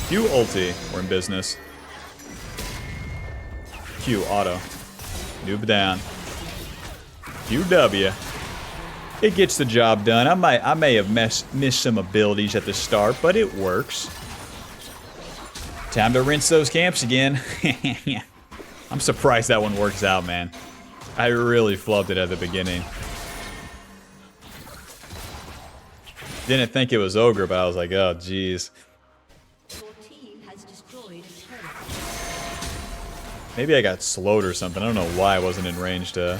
Q ulti. We're in business. Q auto. Noob down. Q W. It gets the job done. I may have missed some abilities at the start, but it works. Time to rinse those camps again. I'm surprised that one works out, man. I really flubbed it at the beginning. Didn't think it was Ogre, but I was like, oh, jeez. Your team has destroyed a turret. Maybe I got slowed or something. I don't know why I wasn't in range to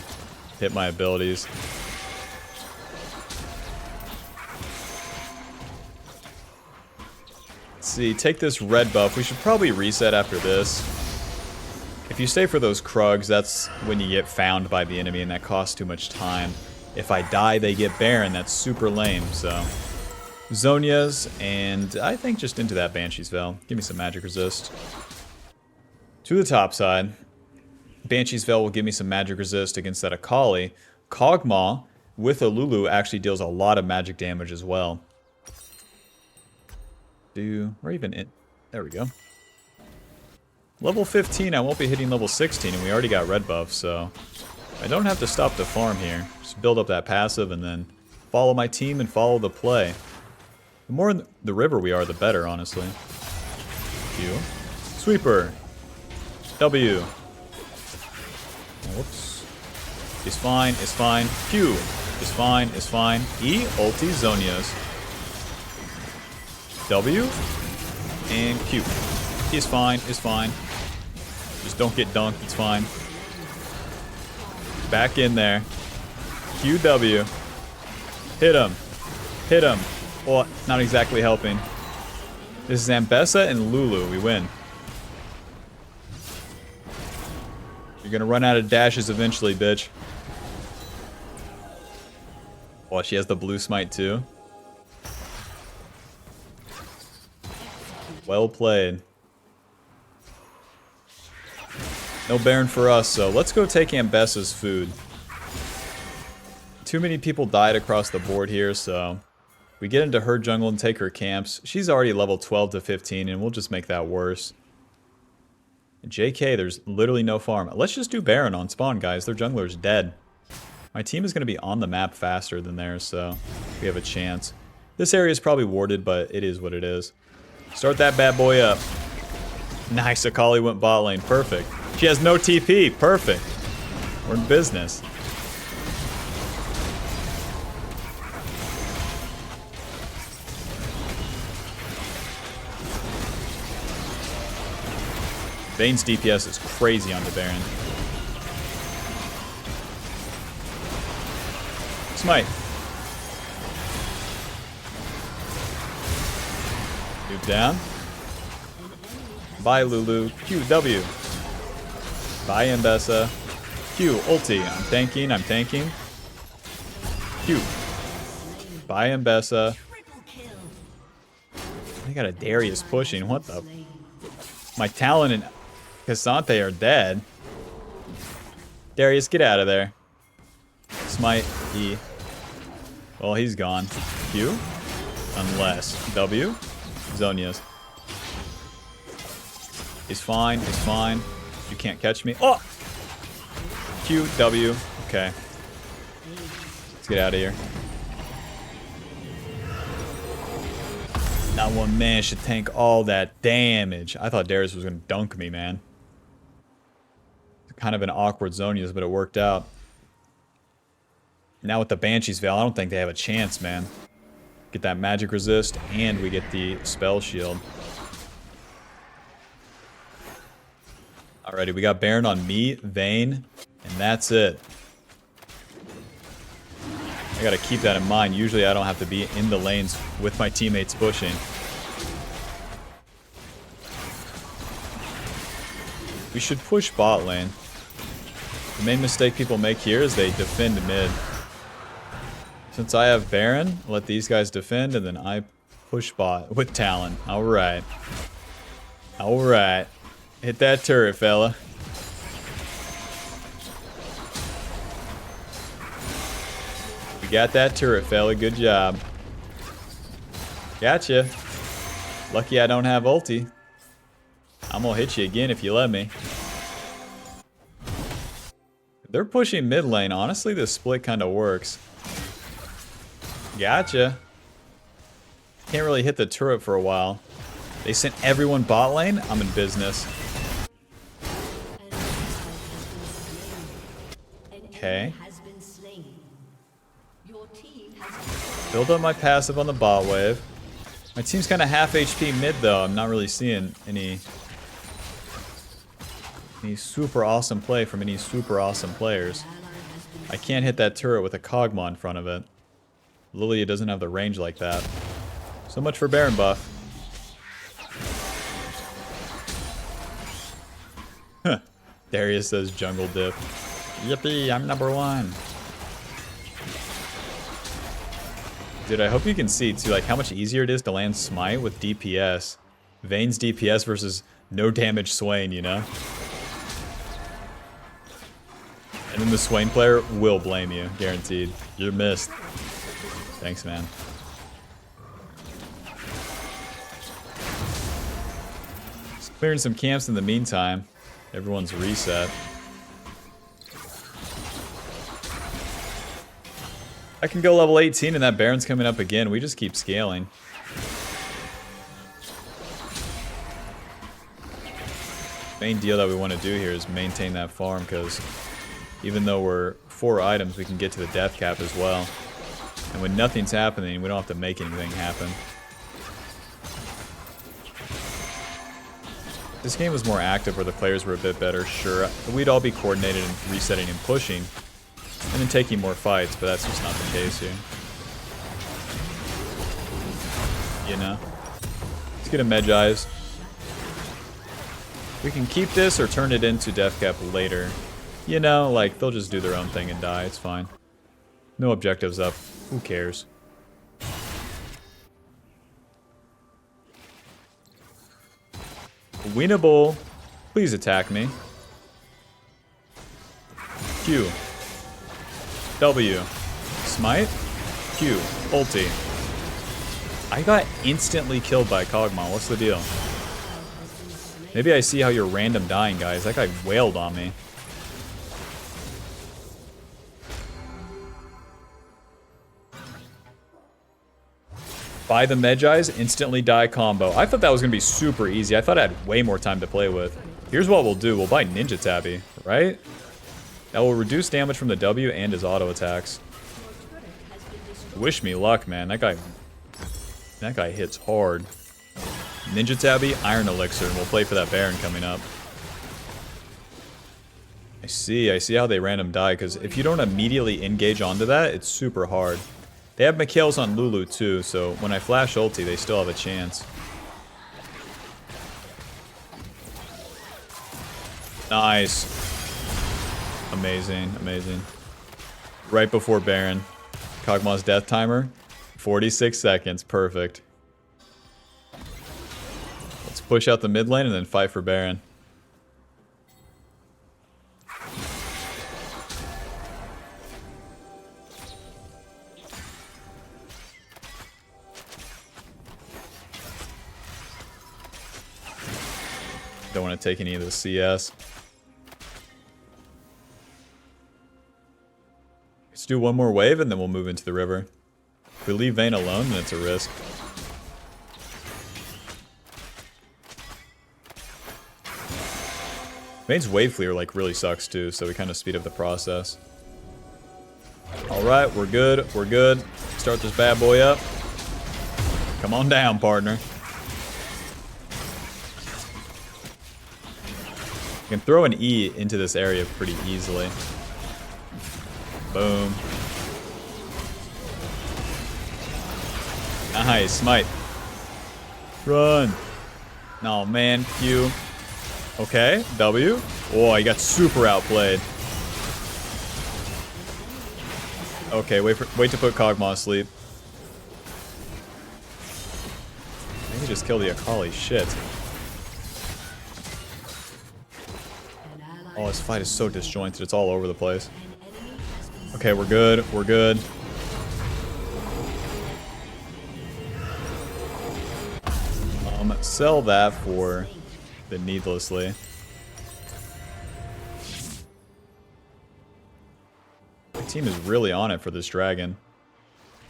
hit my abilities. Let's see, take this red buff. We should probably reset after this. If you stay for those Krugs, that's when you get found by the enemy and that costs too much time. If I die, they get Baron. That's super lame, so... Zonia's, and I think just into that Banshee's Veil. Give me some magic resist. To the top side. Banshee's Veil will give me some magic resist against that Akali. Kog'Maw with a Lulu actually deals a lot of magic damage as well. Or even in... There we go. Level 15, I won't be hitting level 16, and we already got red buff, so... I don't have to stop the farm here. Just build up that passive and then follow my team and follow the play. The more in the river we are, the better, honestly. Q. Sweeper. W. Whoops. It's fine, it's fine. Q. It's fine, it's fine. E. Ulti Zonia's. W. And Q. It's fine, it's fine. Just don't get dunked, it's fine. Back in there. QW. Hit him. Hit him. Well, not exactly helping. This is Ambessa and Lulu. We win. You're gonna run out of dashes eventually, bitch. Oh, she has the blue smite too. Well played. No Baron for us, so let's go take Ambessa's food. Too many people died across the board here, so we get into her jungle and take her camps. She's already level 12 to 15, and we'll just make that worse. JK, there's literally no farm. Let's just do Baron on spawn, guys. Their jungler's dead. My team is going to be on the map faster than theirs, so we have a chance. This area is probably warded, but it is what it is. Start that bad boy up. Nice, Akali went bot lane. Perfect. She has no TP. Perfect. We're in business. Vayne's DPS is crazy on the Baron. Smite. Move down. Bye, Lulu. QW. Bye, Ambessa. Q, ulti. I'm tanking, I'm tanking. Q. Bye, Ambessa. I got a Darius pushing. What the? My Talon and Cassante are dead. Darius, get out of there. Smite. E. Well, he's gone. Q. Unless. W. Zonia's. He's fine. He's fine. You can't catch me. Oh! Q. W. Okay. Let's get out of here. Not one man should tank all that damage. I thought Darius was going to dunk me, man. kind of an awkward Zonias, but it worked out. Now with the Banshee's Veil, I don't think they have a chance, man. Get that magic resist, and we get the spell shield. Alrighty, we got Baron on me, Vayne, and that's it. I gotta keep that in mind. Usually I don't have to be in the lanes with my teammates pushing. We should push bot lane. The main mistake people make here is they defend mid. Since I have Baron, let these guys defend, and then I push bot with Talon. Alright. Alright. Hit that turret, fella. We got that turret, fella. Good job. Gotcha. Lucky I don't have ulti. I'm gonna hit you again if you let me. They're pushing mid lane. Honestly, this split kind of works. Gotcha. Can't really hit the turret for a while. They sent everyone bot lane. I'm in business. Okay. Build up my passive on the bot wave. My team's kind of half HP mid though. I'm not really seeing any super awesome play from any super awesome players. I can't hit that turret with a Kog'Maw in front of it. Lillia doesn't have the range like that. So much for Baron buff. Darius says jungle dip. Yippee, I'm #1. Dude, I hope you can see too, like how much easier it is to land Smite with DPS. Vayne's DPS versus no damage Swain, you know? And then the Swain player will blame you, guaranteed. You're missed. Thanks, man. Just clearing some camps in the meantime. Everyone's reset. I can go level 18 and that Baron's coming up again. We just keep scaling. Main deal that we want to do here is maintain that farm, because even though we're 4 items, we can get to the death cap as well. And when nothing's happening, we don't have to make anything happen. This game was more active where the players were a bit better, sure. We'd all be coordinated and resetting and pushing. And then taking more fights, but that's just not the case here. You know? Let's get a Medjai's. We can keep this or turn it into death cap later. You know, like, they'll just do their own thing and die, it's fine. No objectives up, who cares? Winnable. Please attack me. Q. W. Smite. Q. Ulti. I got instantly killed by Kog'Maw. What's the deal? Maybe I see how you're random dying, guys. That guy wailed on me. Buy the Medjai's, instantly die combo. I thought that was going to be super easy. I thought I had way more time to play with. Here's what we'll do. We'll buy Ninja Tabby, right? That will reduce damage from the W and his auto attacks. Wish me luck, man. That guy hits hard. Ninja Tabby, Iron Elixir, and we'll play for that Baron coming up. I see how they random die, because if you don't immediately engage onto that, it's super hard. They have Mikhail's on Lulu too, so when I flash ulti, they still have a chance. Nice. Amazing, amazing. Right before Baron. Kog'Maw's death timer, 46 seconds, perfect. Let's push out the mid lane and then fight for Baron. Don't want to take any of the CS. Let's do one more wave and then we'll move into the river. If we leave Vayne alone, then it's a risk. Vayne's wave clear like really sucks too, so we kind of speed up the process. Alright, we're good, we're good. Start this bad boy up. Come on down, partner. You can throw an E into this area pretty easily. Boom. Nice, smite. Run. Oh man, Q. Okay, W. Oh, he got super outplayed. Okay, wait to put Kog'Maw asleep. Maybe just kill the Akali. Shit. Oh, this fight is so disjointed. It's all over the place. Okay, we're good. We're good. Sell that for the needlessly. The team is really on it for this dragon.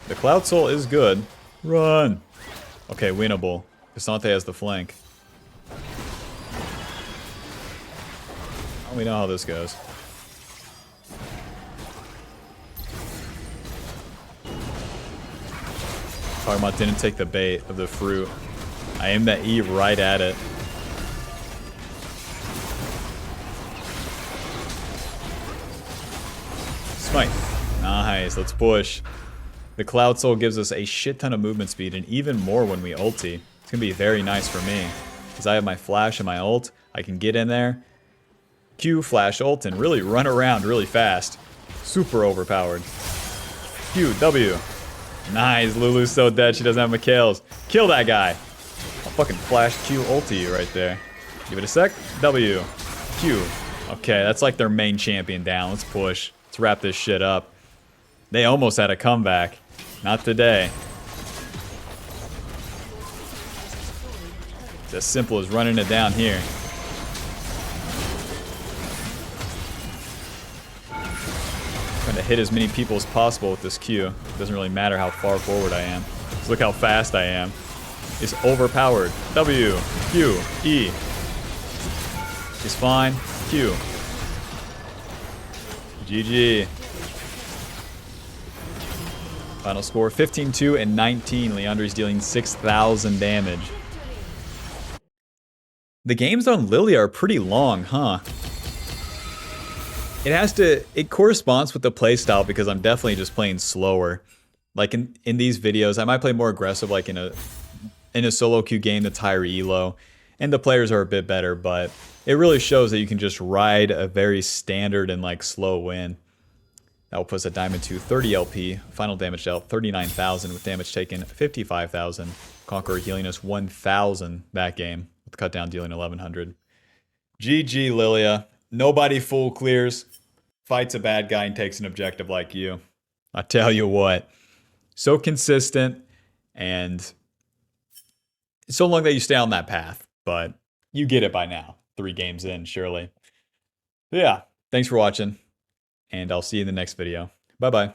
The Cloud Soul is good. Run! Okay, winnable. Cassante has the flank. We know how this goes. Kog'Maw didn't take the bait of the fruit. I aimed that E right at it. Smite. Nice, let's push. The Cloud Soul gives us a shit ton of movement speed and even more when we ulti. It's gonna be very nice for me. Because I have my flash and my ult. I can get in there. Q, flash, ult, and really run around really fast. Super overpowered. Q, W. Nice, Lulu's so dead she doesn't have Mikhail's. Kill that guy. I'll fucking flash Q ulti you right there. Give it a sec. W. Q. Okay, that's like their main champion down. Let's push. Let's wrap this shit up. They almost had a comeback. Not today. It's as simple as running it down here. Trying to hit as many people as possible with this Q. It doesn't really matter how far forward I am. Just look how fast I am. It's overpowered. W, Q, E. Is fine. Q. GG. Final score 15-2 and 19. Liandry's dealing 6,000 damage. The games on Lillia are pretty long, huh? It corresponds with the playstyle because I'm definitely just playing slower. Like in these videos, I might play more aggressive like in a solo queue game that's higher elo. And the players are a bit better, but it really shows that you can just ride a very standard and like slow win. That will put us at Diamond 2, 30 LP. Final damage dealt, 39,000 with damage taken, 55,000. Conqueror healing us 1,000 that game, with cut down dealing 1,100. GG, Lillia. Nobody full clears, fights a bad guy and takes an objective like you. I tell you what, so consistent and so long that you stay on that path, but you get it by now. 3 games in, surely. But yeah, thanks for watching, and I'll see you in the next video. Bye-bye.